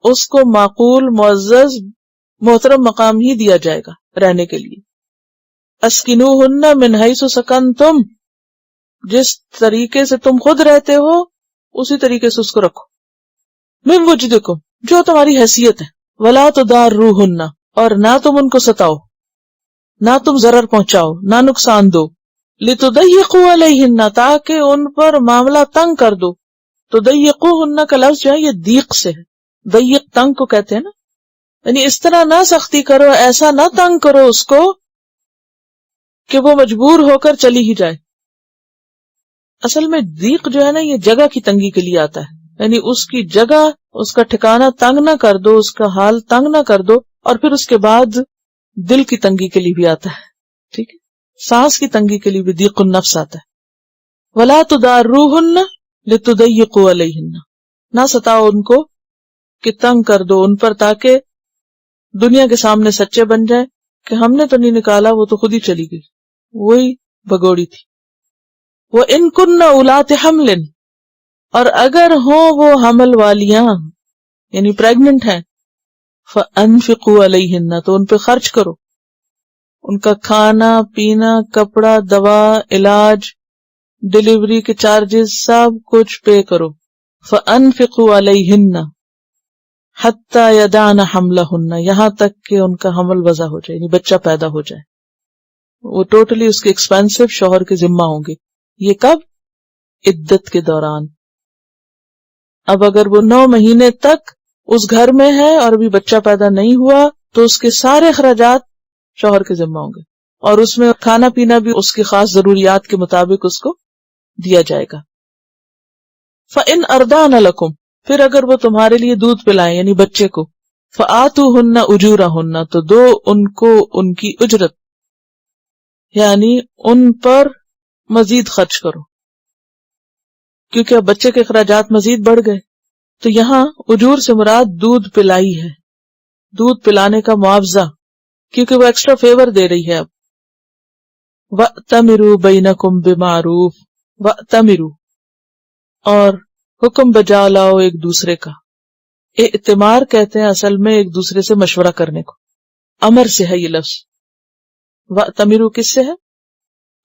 اس کو معقول، معزز، محترم مقام ہی دیا جائے گا رہنے کے لیے. اسکنوہن من حیث سکنتم، جس طریقے سے تم خود رہتے ہو اسی طریقے سے اس کو رکھو. من وجدکم، جو تمہاری حیثیت ہے. ولا تضاروہن، اور نہ تم ان کو ستاؤ، نہ تم ضرر پہنچاؤ، نہ نقصان دو. لتضیقوا علیہن، تاکہ ان پر معاملہ تنگ کر دو. تضیقوہن کا لفظ جو ہے یہ ضیق سے ہے، ضیق تنگ کو کہتے ہیں نا، یعنی اس طرح نہ سختی کرو، ایسا نہ تنگ کرو اس کو کہ وہ مجبور ہو کر چلی ہی جائے. اصل میں ضیق جو ہے نا یہ جگہ کی تنگی کے لیے آتا ہے، یعنی اس کی جگہ، اس کا ٹھکانہ تنگ نہ کر دو، اس کا حال تنگ نہ کر دو. اور پھر اس کے بعد دل کی تنگی کے لیے بھی آتا ہے، ٹھیک ہے، سانس کی تنگی کے لیے بھی ضیق النفس آتا ہے. ولا تضاروہن لتضیقوا علیہن، نہ ستاؤ ان کو کہ تنگ کر دو ان پر، تاکہ دنیا کے سامنے سچے بن جائیں کہ ہم نے تو نہیں نکالا، وہ تو خود ہی چلی گئی، وہی بگوڑی تھی. وَإِن كُنَّ أُولَاتِ حَمْلٍ، اور اگر ہوں وہ حمل والیاں یعنی پریگننٹ ہیں، فَأَنفِقُوا عَلَيْهِنَّ، تو ان پہ خرچ کرو، ان کا کھانا پینا، کپڑا، دوا، علاج، ڈیلیوری کے چارجز سب کچھ پے کرو. فَأَنفِقُوا عَلَيْهِنَّ حَتَّى يَدَعْنَ حَمْلَهُنَّ، یہاں تک کہ ان کا حمل وضع ہو جائے، یعنی بچہ پیدا ہو جائے. وہ ٹوٹلی اس کے ایکسپینسو شوہر کے ذمہ ہوں گے. یہ کب؟ عدت کے دوران. اب اگر وہ 9 مہینے تک اس گھر میں ہے اور ابھی بچہ پیدا نہیں ہوا تو اس کے سارے اخراجات شوہر کے ذمہ ہوں گے، اور اس میں کھانا پینا بھی اس کی خاص ضروریات کے مطابق اس کو دیا جائے گا. فَإِنْ أَرْضَعْنَ لَكُمْ، پھر اگر وہ تمہارے لیے دودھ پلائیں یعنی بچے کو، فَآتُوهُنَّ أُجُورَهُنَّ، تو دو ان کو ان کی اجرت، یعنی ان پر مزید خرچ کرو، کیونکہ اب بچے کے اخراجات مزید بڑھ گئے. تو یہاں اجور سے مراد دودھ پلائی ہے، دودھ پلانے کا معاوضہ، کیونکہ وہ ایکسٹرا فیور دے رہی ہے. اب وَأْتَمِرُوا بَيْنَكُمْ بِمَعْرُوفٍ، وَأْتَمِرُوا، اور حکم بجا لاؤ ایک دوسرے کا. اعتمار کہتے ہیں اصل میں ایک دوسرے سے مشورہ کرنے کو، امر سے ہے یہ لفظ. وَأْتَمِرُوا کس سے ہے؟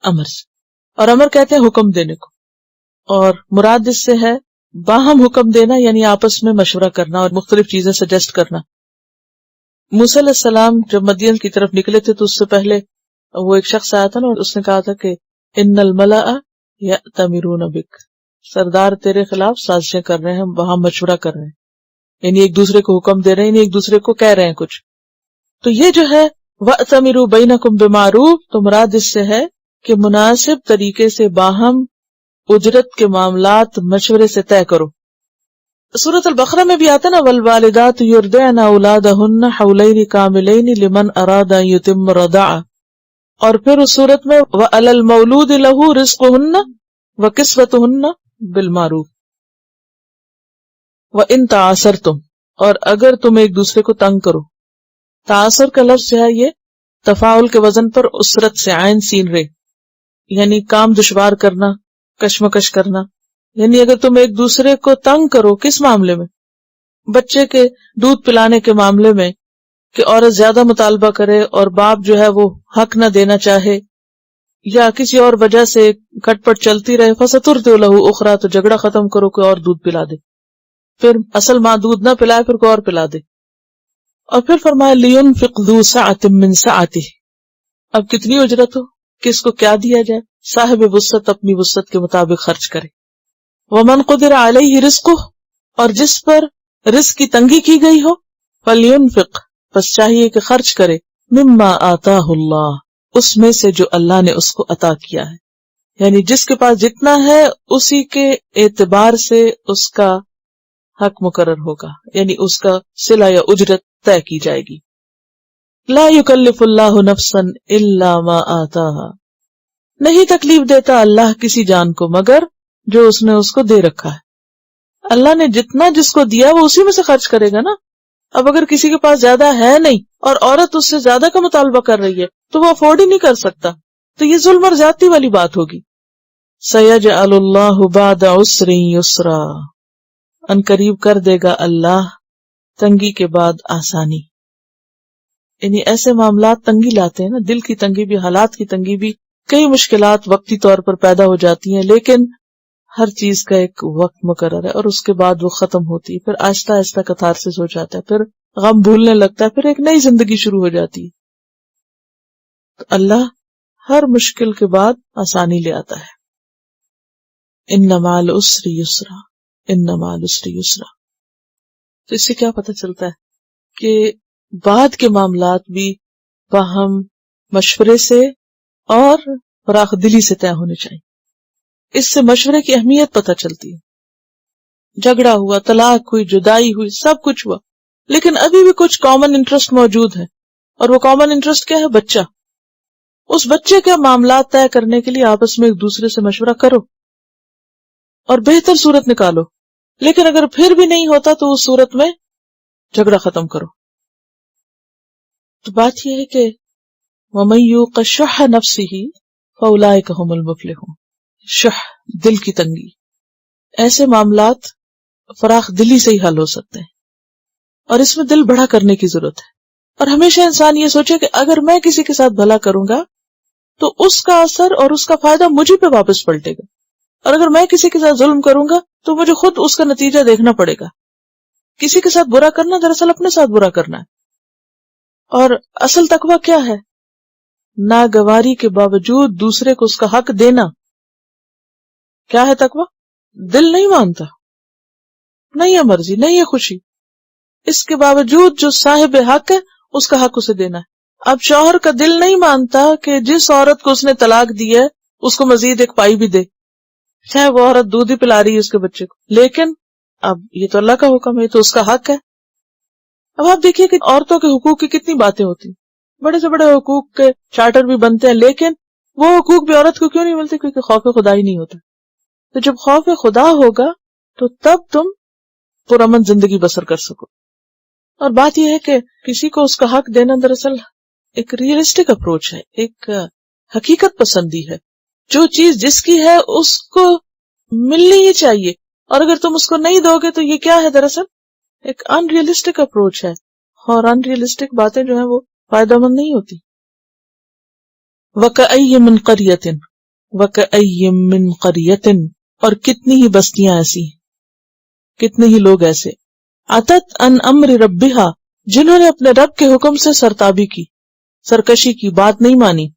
امر سے. اور امر کہتے ہیں حکم دینے کو، اور مراد اس سے ہے باہم حکم دینا یعنی آپس میں مشورہ کرنا اور مختلف چیزیں سجیسٹ کرنا. موسیٰ علیہ السلام جب مدین کی طرف نکلے تھے تو اس سے پہلے وہ ایک شخص آیا تھا نا، اور اس نے کہا تھا کہ ان الملأ یأتمرون بک، سردار تیرے خلاف سازشیں کر رہے ہیں، وہاں مشورہ کر رہے ہیں، یعنی ایک دوسرے کو حکم دے رہے ہیں، یعنی ایک دوسرے کو کہہ رہے ہیں کچھ. تو یہ جو ہے وَأْتَمِرُوا بَيْنَكُمْ بِمَعْرُوفٍ، تو مراد اس سے ہے کہ مناسب طریقے سے باہم اجرت کے معاملات مشورے سے طے کرو. سورۃ البقرہ میں بھی آتا نا وَالْوَالِدَاتُ يُرْضِعْنَ أَوْلَادَهُنَّ حَوْلَيْنِ كَامِلَيْنِ لِمَنْ أَرَادَ أَن يُتِمَّ الرَّضَاعَةَ، اور پھر اس صورت میں وَعَلَى الْمَوْلُودِ لَهُ رِزْقُهُنَّ وَكِسْوَتُهُنَّ بِالْمَعْرُوفِ وَإِن تَعَاسَرْتُمْ، اور اگر تم ایک دوسرے کو تنگ کرو. تعاثر کا لفظ جو ہے یہ تفاعل کے وزن پر اسرت سے عین سین رے، یعنی کام دشوار کرنا، کشمکش کرنا. یعنی اگر تم ایک دوسرے کو تنگ کرو، کس معاملے میں؟ بچے کے دودھ پلانے کے معاملے میں کہ عورت زیادہ مطالبہ کرے اور باپ جو ہے وہ حق نہ دینا چاہے، یا کسی اور وجہ سے کھٹ پٹ چلتی رہے، فَسَتُرْضِعُ لَهُ أُخْرَىٰ، تو جھگڑا ختم کرو، کوئی اور دودھ پلا دے، پھر اصل ماں دودھ نہ پلائے پھر کوئی اور پلا دے. اور پھر فرمایا لِيُنْفِقْ ذُو سَعَةٍ مِّن سَعَتِهِ، اب کتنی اجرت ہو، کس کو کیا دیا جائے، صاحب وسعت اپنی وسعت کے مطابق خرچ کرے. وَمَنْ قُدِرَ عَلَيْهِ رِزْقُهُ، اور جس پر رزق کی تنگی کی گئی ہو، فَلْيُنْفِقْ، بس چاہیے کہ خرچ کرے، مِمَّا آتَاهُ اللَّهُ، اس میں سے جو اللہ نے اس کو عطا کیا ہے. یعنی جس کے پاس جتنا ہے اسی کے اعتبار سے اس کا حق مقرر ہوگا، یعنی اس کا صلہ یا اجرت طے کی جائے گی. لا یکلف اللہ نفسا الا ما آتاها، نہیں تکلیف دیتا اللہ کسی جان کو مگر جو اس نے اس کو دے رکھا ہے. اللہ نے جتنا جس کو دیا وہ اسی میں سے خرچ کرے گا نا. اب اگر کسی کے پاس زیادہ ہے نہیں اور عورت اس سے زیادہ کا مطالبہ کر رہی ہے تو وہ افورڈ ہی نہیں کر سکتا، تو یہ ظلم اور زیادتی والی بات ہوگی. سیجعل اللہ بعد عسر یسرا، ان قریب کر دے گا اللہ تنگی کے بعد آسانی. یعنی ایسے معاملات تنگی لاتے ہیں نا، دل کی تنگی بھی، حالات کی تنگی بھی، کئی مشکلات وقتی طور پر پیدا ہو جاتی ہیں، لیکن ہر چیز کا ایک وقت مقرر ہے اور اس کے بعد وہ ختم ہوتی ہے، پھر آہستہ آہستہ کتھارسس ہو جاتا ہے، پھر غم بھولنے لگتا ہے، پھر ایک نئی زندگی شروع ہو جاتی ہے. تو اللہ ہر مشکل کے بعد آسانی لے آتا ہے. ان مع العسر یسرا، ان مع العسر یسرا. تو اس سے کیا پتہ چلتا ہے کہ بعد کے معاملات بھی باہم مشورے سے اور فراخ دلی سے طے ہونے چاہیے. اس سے مشورے کی اہمیت پتہ چلتی ہے. جھگڑا ہوا، طلاق ہوئی، جدائی ہوئی، سب کچھ ہوا، لیکن ابھی بھی کچھ کامن انٹرسٹ موجود ہے، اور وہ کامن انٹرسٹ کیا ہے؟ بچہ. اس بچے کے معاملات طے کرنے کے لیے آپس میں ایک دوسرے سے مشورہ کرو اور بہتر صورت نکالو. لیکن اگر پھر بھی نہیں ہوتا تو اس صورت میں جھگڑا ختم کرو. تو بات یہ ہے کہ وَمَن یُوقَ شُحَّ نَفْسِهِ فَأُولَٰئِکَ هُمُ الْمُفْلِحُونَ. شح، دل کی تنگی، ایسے معاملات فراخ دلی سے ہی حل ہو سکتے ہیں، اور اس میں دل بڑا کرنے کی ضرورت ہے. اور ہمیشہ انسان یہ سوچے کہ اگر میں کسی کے ساتھ بھلا کروں گا تو اس کا اثر اور اس کا فائدہ مجھے پہ واپس پلٹے گا، اور اگر میں کسی کے ساتھ ظلم کروں گا تو مجھے خود اس کا نتیجہ دیکھنا پڑے گا. کسی کے ساتھ برا کرنا دراصل اپنے ساتھ برا کرنا ہے. اور اصل تقویٰ کیا ہے؟ ناگواری کے باوجود دوسرے کو اس کا حق دینا. کیا ہے تقویٰ؟ دل نہیں مانتا، نہیں ہے مرضی، نہیں ہے خوشی، اس کے باوجود جو صاحب حق ہے اس کا حق اسے دینا ہے. اب شوہر کا دل نہیں مانتا کہ جس عورت کو اس نے طلاق دی ہے اس کو مزید ایک پائی بھی دے، چاہے وہ عورت دودھ ہی پلا رہی ہے اس کے بچے کو، لیکن اب یہ تو اللہ کا حکم ہے، تو اس کا حق ہے. اب آپ دیکھیے کہ عورتوں کے حقوق کی کتنی باتیں ہوتی ہیں، بڑے سے بڑے حقوق کے چارٹر بھی بنتے ہیں، لیکن وہ حقوق بھی عورت کو کیوں نہیں ملتے؟ کیونکہ خوف خدا ہی نہیں ہوتا. تو جب خوف خدا ہوگا تو تب تم پرامن زندگی بسر کر سکو. اور بات یہ ہے کہ کسی کو اس کا حق دینا دراصل ایک ریئلسٹک اپروچ ہے، ایک حقیقت پسندی ہے. جو چیز جس کی ہے اس کو ملنی ہی چاہیے، اور اگر تم اس کو نہیں دو گے تو یہ کیا ہے؟ دراصل ایک ان ریئلسٹک اپروچ ہے، اور ان ریئلسٹک باتیں جو ہیں وہ فائدہ مند نہیں ہوتی. وَكَأَيٍّ مِّن قَرْيَةٍ وَكَأَيٍّ مِّن قَرْيَةٍ، اور کتنی ہی بستیاں ایسی ہیں. کتنے ہی لوگ ایسے عتت ان امر ربہا، جنہوں نے اپنے رب کے حکم سے سرتابی کی، سرکشی کی، بات نہیں مانی،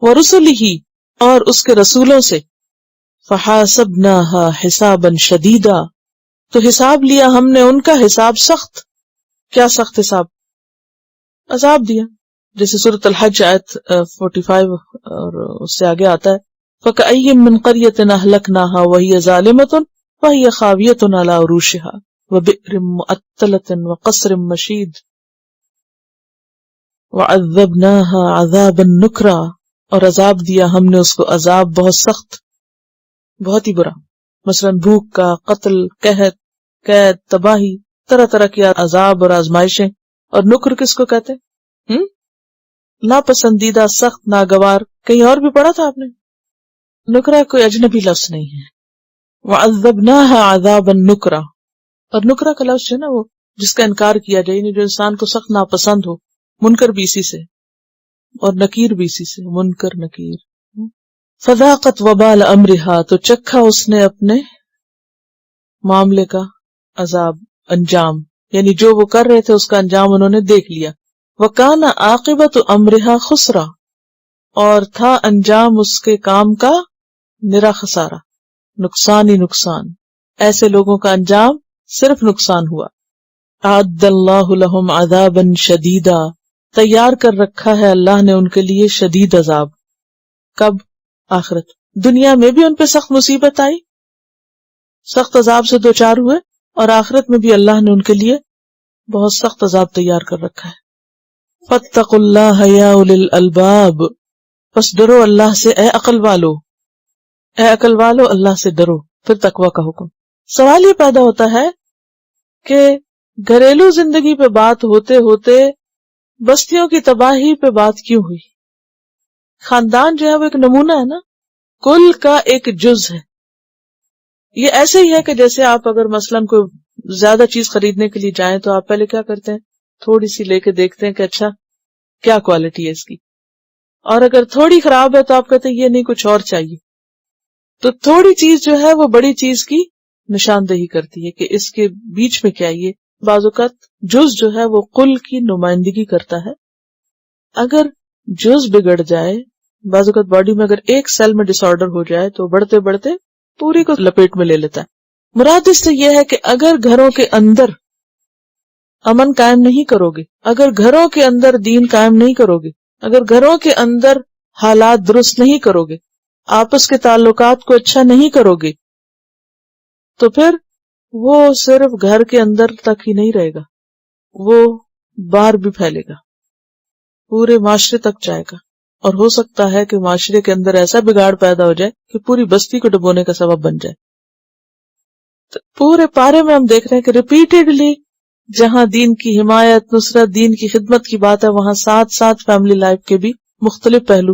ورسلہ، اور اس کے رسولوں سے، فحاسبناہا حسابا شدیدا، تو حساب لیا ہم نے ان کا حساب سخت. کیا سخت حساب؟ عذاب دیا. جیسے سورۃ الحج آیت 45 اور اس سے آگے آتا ہے فَكَأَيٍّ مِّن قَرْيَةٍ أَهْلَكْنَاهَا وَهِيَ ظَالِمَةٌ وَهِيَ خَاوِيَةٌ عَلَى عُرُوشِهَا وَبِئْرٍ مُّؤَطَّلَةٍ وَقَصْرٍ مَّشِيدٍ وَعَذَّبْنَاهَا عَذَابًا نُكْرًا، اور عذاب دیا ہم نے اس کو عذاب بہت سخت، بہت ہی برا، مثلا بھوک کا، قتل، قحط، قید، تباہی، طرح طرح کی عذاب اور آزمائشیں. اور نکر کس کو کہتے ہیں؟ ناپسندیدہ، سخت، ناگوار. کہیں اور بھی پڑھا تھا آپ نے؟ نکرا کوئی اجنبی لفظ نہیں ہے. وَعَذَّبْنَاهَا عَذَابًا نُكْرًا، اور نکرا کا لفظ جو ہے نا وہ جس کا انکار کیا جائے، یعنی جو انسان کو سخت ناپسند ہو. منکر بھی اسی سے اور نکیر بھی اسی سے، منکر نکیر. فذاقت وبال امرہا، تو چکھا اس نے اپنے معاملے کا عذاب، انجام، یعنی جو وہ کر رہے تھے اس کا انجام انہوں نے دیکھ لیا. وکان عاقبت امرہا خسرا، اور تھا انجام اس کے کام کا نرا خسارہ، نقصان ہی نقصان. ایسے لوگوں کا انجام صرف نقصان ہوا. اعد اللہ لہم عذابا شدیدا، تیار کر رکھا ہے اللہ نے ان کے لیے شدید عذاب. کب؟ آخرت. دنیا میں بھی ان پہ سخت مصیبت آئی، سخت عذاب سے دوچار ہوئے، اور آخرت میں بھی اللہ نے ان کے لیے بہت سخت عذاب تیار کر رکھا ہے. فاتقوا اللہ یا اولی الالباب، پس ڈرو اللہ سے اے عقل والو، اے عقل والو اللہ سے ڈرو. پھر تقوی کا حکم. سوال یہ پیدا ہوتا ہے کہ گھریلو زندگی پہ بات ہوتے ہوتے بستیوں کی تباہی پہ بات کیوں ہوئی؟ خاندان جو ہے وہ ایک نمونہ ہے نا، کل کا ایک جز ہے. یہ ایسے ہی ہے کہ جیسے آپ اگر مثلاً کوئی زیادہ چیز خریدنے کے لیے جائیں تو آپ پہلے کیا کرتے ہیں؟ تھوڑی سی لے کے دیکھتے ہیں کہ اچھا کیا کوالٹی ہے اس کی، اور اگر تھوڑی خراب ہے تو آپ کہتے ہیں یہ نہیں، کچھ اور چاہیے. تو تھوڑی چیز جو ہے وہ بڑی چیز کی نشاندہی کرتی ہے کہ اس کے بیچ میں کیا. یہ بعض اوقات جز جو ہے وہ کل کی نمائندگی کرتا ہے. اگر جز بگڑ جائے، بعض اوقات باڈی میں اگر ایک سیل میں ڈس آرڈر ہو جائے تو بڑھتے بڑھتے پوری کو لپیٹ میں لے لیتا ہے. مراد اس سے یہ ہے کہ اگر گھروں کے اندر امن قائم نہیں کرو گے، اگر گھروں کے اندر دین قائم نہیں کرو گے، اگر گھروں کے اندر حالات درست نہیں کرو گے، آپس کے تعلقات کو اچھا نہیں کرو گے، تو پھر وہ صرف گھر کے اندر تک ہی نہیں رہے گا، وہ باہر بھی پھیلے گا، پورے معاشرے تک جائے گا. اور ہو سکتا ہے کہ معاشرے کے اندر ایسا بگاڑ پیدا ہو جائے کہ پوری بستی کو ڈبونے کا سبب بن جائے. تو پورے پارے میں ہم دیکھ رہے ہیں کہ ریپیٹڈلی جہاں دین کی حمایت، نصرت، دین کی خدمت کی بات ہے، وہاں ساتھ ساتھ فیملی لائف کے بھی مختلف پہلو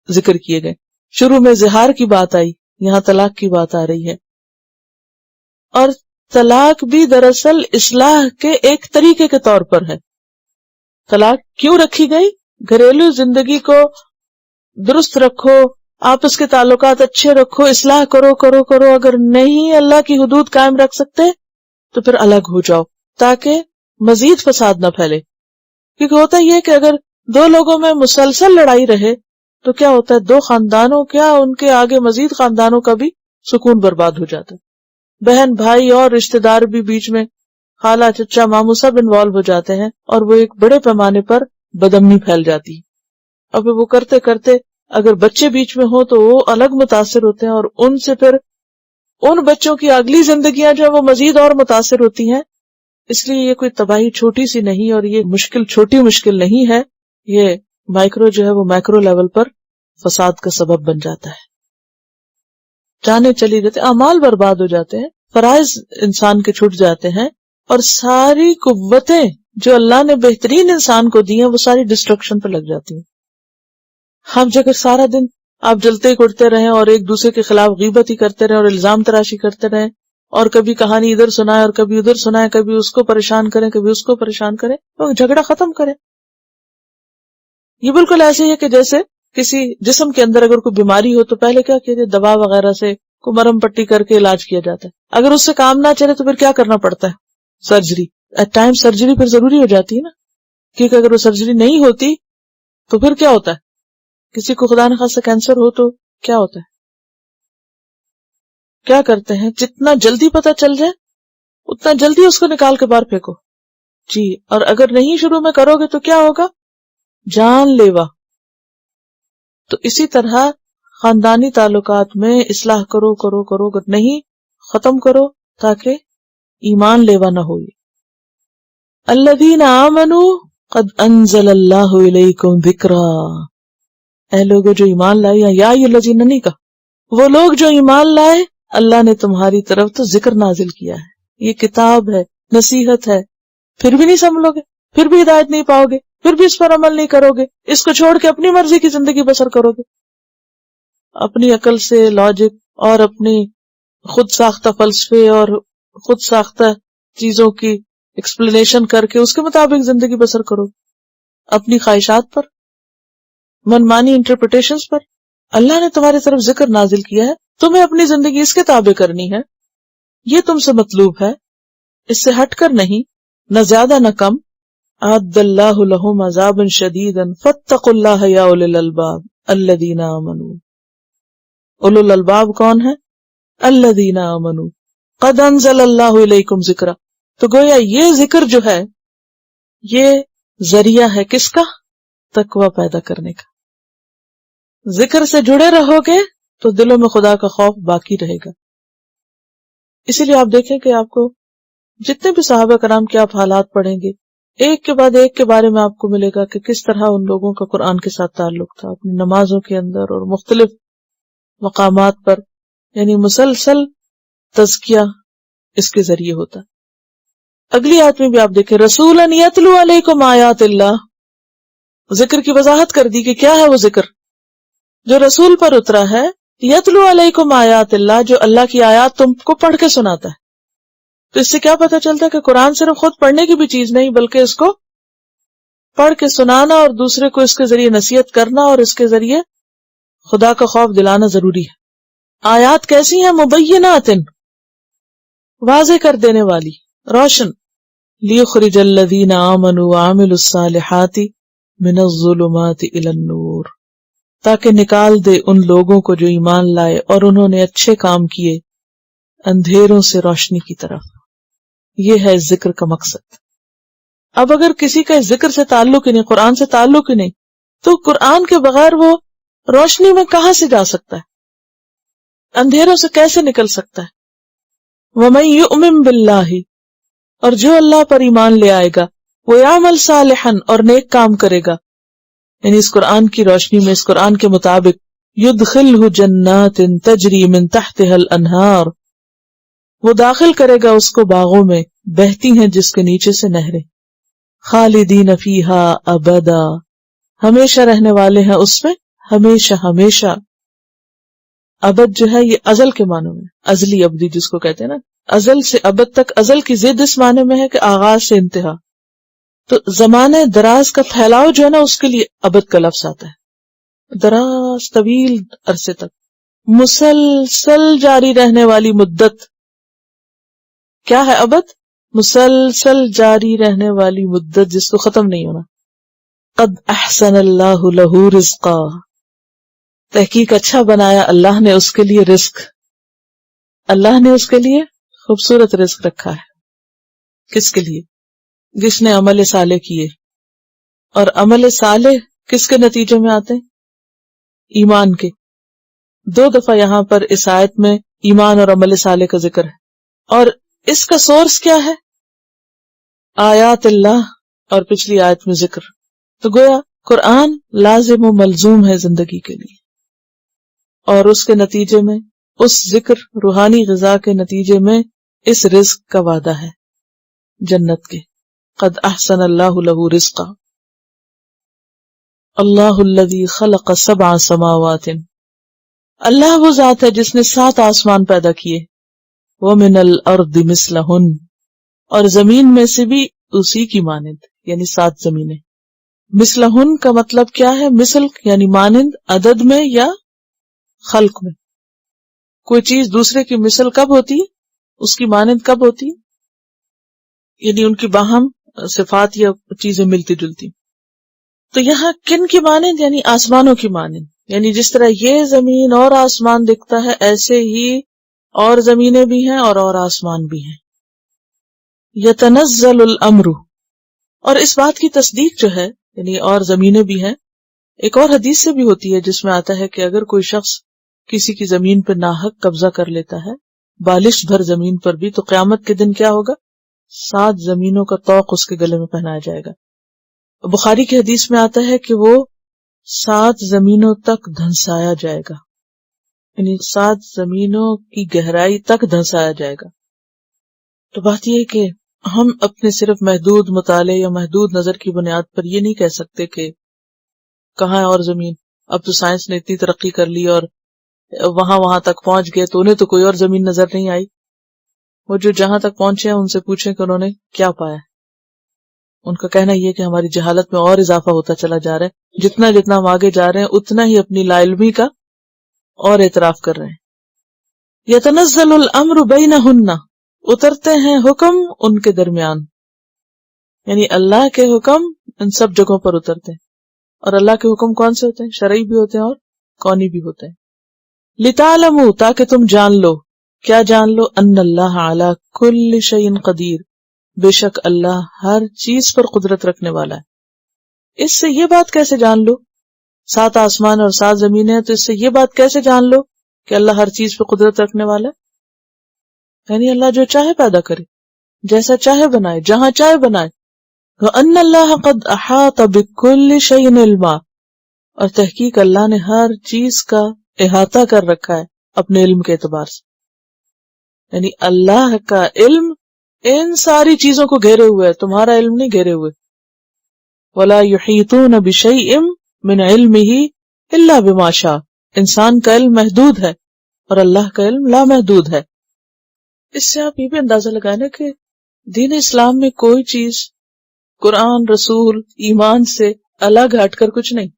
ذکر کیے گئے. شروع میں زہار کی بات آئی، یہاں طلاق کی بات آ رہی ہے. اور طلاق بھی دراصل اصلاح کے ایک طریقے کے طور پر ہے. طلاق کیوں رکھی گئی؟ گھریلو زندگی کو درست رکھو، آپس کے تعلقات اچھے رکھو، اصلاح کرو کرو کرو. اگر نہیں اللہ کی حدود قائم رکھ سکتے تو پھر الگ ہو جاؤ تاکہ مزید فساد نہ پھیلے. کیونکہ ہوتا یہ کہ اگر دو لوگوں میں مسلسل لڑائی رہے تو کیا ہوتا ہے، دو خاندانوں کیا ان کے آگے مزید خاندانوں کا بھی سکون برباد ہو جاتا ہے. بہن بھائی اور رشتہ دار بھی بیچ میں، خالہ چچا ماموں سب انوالو ہو جاتے ہیں، اور وہ ایک بڑے پیمانے پر بدامنی پھیل جاتی ہے. اور پھر وہ کرتے کرتے اگر بچے بیچ میں ہوں تو وہ الگ متاثر ہوتے ہیں، اور ان سے پھر ان بچوں کی اگلی زندگیاں جو وہ مزید اور متاثر ہوتی ہیں. اس لیے یہ کوئی تباہی چھوٹی سی نہیں، اور یہ مشکل چھوٹی مشکل نہیں ہے، یہ مائکرو جو ہے وہ میکرو لیول پر فساد کا سبب بن جاتا ہے. جانے چلی جاتے، اعمال برباد ہو جاتے ہیں، فرائض انسان کے چھوٹ جاتے ہیں، اور ساری قوتیں جو اللہ نے بہترین انسان کو دی ہیں وہ ساری ڈسٹرکشن پہ لگ جاتی ہیں. ہم جگہ سارا دن آپ جلتے اڑتے رہیں اور ایک دوسرے کے خلاف غیبت ہی کرتے رہیں اور الزام تراشی کرتے رہیں، اور کبھی کہانی ادھر سنائے اور کبھی ادھر سنائے، کبھی اس کو پریشان کریں کبھی اس کو پریشان کریں، تو جھگڑا ختم کریں. یہ بالکل ایسے ہی ہے کہ جیسے کسی جسم کے اندر اگر کوئی بیماری ہو تو پہلے کیا کہتے ہیں، دوا وغیرہ سے کو مرہم پٹی کر کے علاج کیا جاتا ہے. اگر اس سے کام نہ چلے تو پھر کیا کرنا پڑتا ہے؟ سرجری. ایٹ ٹائم سرجری پھر ضروری ہو جاتی ہے نا، کیونکہ اگر وہ سرجری نہیں ہوتی تو پھر کیا ہوتا ہے؟ کسی کو خدا نخواستہ کینسر ہو تو کیا ہوتا ہے؟ کیا کرتے ہیں؟ جتنا جلدی پتہ چل جائے اتنا جلدی اس کو نکال کے باہر پھینکو. جی، اور اگر نہیں شروع میں کرو گے تو کیا ہوگا؟ جان لیوا. تو اسی طرح خاندانی تعلقات میں اصلاح کرو کرو کرو، اگر نہیں ختم کرو تاکہ ایمان لیوا نہ ہو. الذین آمنوا قد انزل اللہ الیکم ذکرا. اے لوگوں جو ایمان لائے، یا الذین نہیں کہا، وہ لوگ جو ایمان لائے اللہ نے تمہاری طرف تو ذکر نازل کیا ہے. یہ کتاب ہے، نصیحت ہے، پھر بھی نہیں سمجھو گے، پھر بھی ہدایت نہیں پاؤ گے، پھر بھی اس پر عمل نہیں کرو گے، اس کو چھوڑ کے اپنی مرضی کی زندگی بسر کرو گے، اپنی عقل سے، لاجک اور اپنی خود ساختہ فلسفے اور خود ساختہ چیزوں کی ایکسپلینیشن کر کے اس کے مطابق زندگی بسر کرو، اپنی خواہشات پر، منمانی انٹرپریٹیشنز پر. اللہ نے تمہاری طرف ذکر نازل کیا ہے، تمہیں اپنی زندگی اس کے تابع کرنی ہے. یہ تم سے مطلوب ہے، اس سے ہٹ کر نہیں، نہ زیادہ نہ کم. اعد اللہ لہم عذابا شدیدا فاتقوا اللہ یا اولی الالباب الذین آمنوا. اولو الالباب کون ہے؟ الذین آمنوا قد انزل اللہ الیکم ذکرا. تو گویا یہ ذکر جو ہے یہ ذریعہ ہے کس کا؟ تقوی پیدا کرنے کا. ذکر سے جڑے رہو گے تو دلوں میں خدا کا خوف باقی رہے گا. اسی لیے آپ دیکھیں کہ آپ کو جتنے بھی صحابہ کرام کے آپ حالات پڑھیں گے، ایک کے بعد ایک کے بارے میں آپ کو ملے گا کہ کس طرح ان لوگوں کا قرآن کے ساتھ تعلق تھا، اپنی نمازوں کے اندر اور مختلف مقامات پر. یعنی مسلسل تزکیہ اس کے ذریعے ہوتا. اگلی آیت میں بھی آپ دیکھیں، رسولا یتلو علیکم آیات اللہ. ذکر کی وضاحت کر دی کہ کیا ہے وہ ذکر جو رسول پر اترا ہے. یتلو علیکم آیات اللہ، جو اللہ کی آیات تم کو پڑھ کے سناتا ہے. تو اس سے کیا پتہ چلتا ہے کہ قرآن صرف خود پڑھنے کی بھی چیز نہیں، بلکہ اس کو پڑھ کے سنانا اور دوسرے کو اس کے ذریعے نصیحت کرنا اور اس کے ذریعے خدا کا خوف دلانا ضروری ہے. آیات کیسی ہیں؟ مبینات، واضح کر دینے والی، روشن. لیخرج الذین آمنوا وعملوا الصالحات من الظلمات الی النور، تاکہ نکال دے ان لوگوں کو جو ایمان لائے اور انہوں نے اچھے کام کیے اندھیروں سے روشنی کی طرف. یہ ہے ذکر کا مقصد. اب اگر کسی کا ذکر سے تعلق ہی نہیں، قرآن سے تعلق ہی نہیں، تو قرآن کے بغیر وہ روشنی میں کہاں سے جا سکتا ہے؟ اندھیروں سے کیسے نکل سکتا ہے؟ وَمَن يُؤْمِن بِاللَّهِ، اور جو اللہ پر ایمان لے آئے گا، وَيَعْمَلْ صَالِحًا، اور نیک کام کرے گا، یعنی اس قرآن کی روشنی میں، اس قرآن کے مطابق، يُدْخِلْهُ جَنَّاتٍ تَجْرِي مِن تَحْتِهَا الْأَنْهَارُ، وہ داخل کرے گا اس کو باغوں میں بہتی ہیں جس کے نیچے سے نہریں. خالدین فیہا ابدا، ہمیشہ رہنے والے ہیں اس میں ہمیشہ ہمیشہ. ابد جو ہے یہ ازل کے معنی میں، ازلی ابدی جس کو کہتے ہیں نا، ازل سے ابد تک. ازل کی ضد اس معنی میں ہے کہ آغاز سے انتہا. تو زمانے دراز کا پھیلاؤ جو ہے نا اس کے لیے ابد کا لفظ آتا ہے. دراز، طویل عرصے تک، مسلسل جاری رہنے والی مدت. کیا ہے ابد؟ مسلسل جاری رہنے والی مدت جس کو ختم نہیں ہونا. قد احسن اللہ لہ رزقا، تحقیق اچھا بنایا اللہ نے اس کے لیے رزق. اللہ نے اس کے لیے خوبصورت رزق رکھا ہے. کس کے لیے؟ جس نے عمل صالح کیے. اور عمل صالح کس کے نتیجے میں آتے ہیں؟ ایمان کے. 2 دفعہ یہاں پر اس آیت میں ایمان اور عمل صالح کا ذکر ہے. اور اس کا سورس کیا ہے؟ آیات اللہ، اور پچھلی آیت میں ذکر. تو گویا قرآن لازم و ملزوم ہے زندگی کے لیے، اور اس کے نتیجے میں، اس ذکر روحانی غذا کے نتیجے میں اس رزق کا وعدہ ہے جنت کے. قد احسن اللہ لہ رزقا. اللہ الذی خلق 7 سماوات، اللہ وہ ذات ہے جس نے 7 آسمان پیدا کیے. وَمِنَ الْأَرْضِ مِثْلَهُنَّ، اور زمین میں سے بھی اسی کی مانند، یعنی 7 زمینیں. مثلہن کا مطلب کیا ہے؟ مثل یعنی مانند، عدد میں یا خلق میں. کوئی چیز دوسرے کی مثل کب ہوتی ہے، اس کی مانند کب ہوتی ہے، یعنی ان کی باہم صفات یا چیزیں ملتی جلتی. تو یہاں کن کی مانند؟ یعنی آسمانوں کی مانند. یعنی جس طرح یہ زمین اور آسمان دکھتا ہے ایسے ہی اور زمینیں بھی ہیں اور آسمان بھی ہیں. یتنزل الامر، اور اس بات کی تصدیق جو ہے یعنی اور زمینیں بھی ہیں، ایک اور حدیث سے بھی ہوتی ہے جس میں آتا ہے کہ اگر کوئی شخص کسی کی زمین پر ناحق قبضہ کر لیتا ہے، بالش بھر زمین پر بھی، تو قیامت کے دن کیا ہوگا؟ 7 زمینوں کا طوق اس کے گلے میں پہنایا جائے گا. بخاری کی حدیث میں آتا ہے کہ وہ 7 زمینوں تک دھنسایا جائے گا، یعنی 7 زمینوں کی گہرائی تک دھنسایا جائے گا. تو بات یہ ہے کہ ہم اپنے صرف محدود مطالعے یا محدود نظر کی بنیاد پر یہ نہیں کہہ سکتے کہ کہاں ہے اور زمین. اب تو سائنس نے اتنی ترقی کر لی اور وہاں تک پہنچ گئے تو انہیں تو کوئی اور زمین نظر نہیں آئی. وہ جو جہاں تک پہنچے ہیں ان سے پوچھیں کہ انہوں نے کیا پایا. ان کا کہنا یہ کہ ہماری جہالت میں اور اضافہ ہوتا چلا جا رہا ہے، جتنا ہم آگے جا رہے ہیں اتنا ہی اپنی لا علمی کا اور اعتراف کر رہے ہیں. یتنزل الامر بینہن، اترتے ہیں حکم ان کے درمیان، یعنی اللہ کے حکم ان سب جگہوں پر اترتے ہیں. اور اللہ کے حکم کون سے ہوتے ہیں؟ شرعی بھی ہوتے ہیں اور کونی بھی ہوتے ہیں. لتعلموا، تاکہ تم جان لو. کیا جان لو؟ ان اللہ علی کل شیء قدیر، بے شک اللہ ہر چیز پر قدرت رکھنے والا ہے. اس سے یہ بات کیسے جان لو؟ 7 آسمان اور 7 زمینیں ہیں، تو اس سے یہ بات کیسے جان لو کہ اللہ ہر چیز پر قدرت رکھنے والا ہے؟ یعنی اللہ جو چاہے پیدا کرے، جیسا چاہے بنائے، جہاں چاہے بنائے. وَأَنَّ اللَّهَ قَدْ أَحَاطَ بِكُلِّ شَيْءٍ عِلْمًا، اور تحقیق اللہ نے ہر چیز کا احاطہ کر رکھا ہے اپنے علم کے اعتبار سے. یعنی اللہ کا علم ان ساری چیزوں کو گھیرے ہوئے ہے، تمہارا علم نہیں گھیرے ہوئے. وَلَا يُحِيطُونَ بِشَيْءٍ مِّنْ عِلْمِهِ إِلَّا بِمَا شَاءَ، انسان کا علم محدود ہے اور اللہ کا علم لامحدود ہے. اس سے آپ یہ بھی اندازہ لگانا کہ دین اسلام میں کوئی چیز قرآن، رسول، ایمان سے الگ ہٹ کر کچھ نہیں.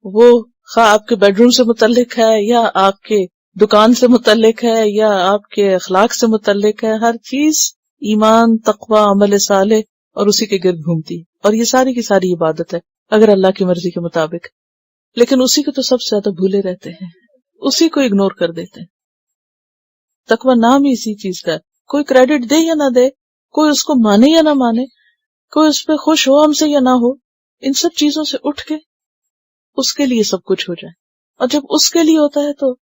وہ خواہ آپ کے بیڈ روم سے متعلق ہے یا آپ کے دکان سے متعلق ہے یا آپ کے اخلاق سے متعلق ہے، ہر چیز ایمان، تقوی، عمل صالح اور اسی کے گرد گھومتی ہے. اور یہ ساری کی ساری عبادت ہے اگر اللہ کی مرضی کے مطابق. لیکن اسی کو تو سب سے زیادہ بھولے رہتے ہیں، اسی کو اگنور کر دیتے ہیں. تقوی نام ہی اسی چیز کا ہے. کوئی کریڈٹ دے یا نہ دے، کوئی اس کو مانے یا نہ مانے، کوئی اس پہ خوش ہو ہم سے یا نہ ہو، ان سب چیزوں سے اٹھ کے اس کے لیے سب کچھ ہو جائے. اور جب اس کے لیے ہوتا ہے تو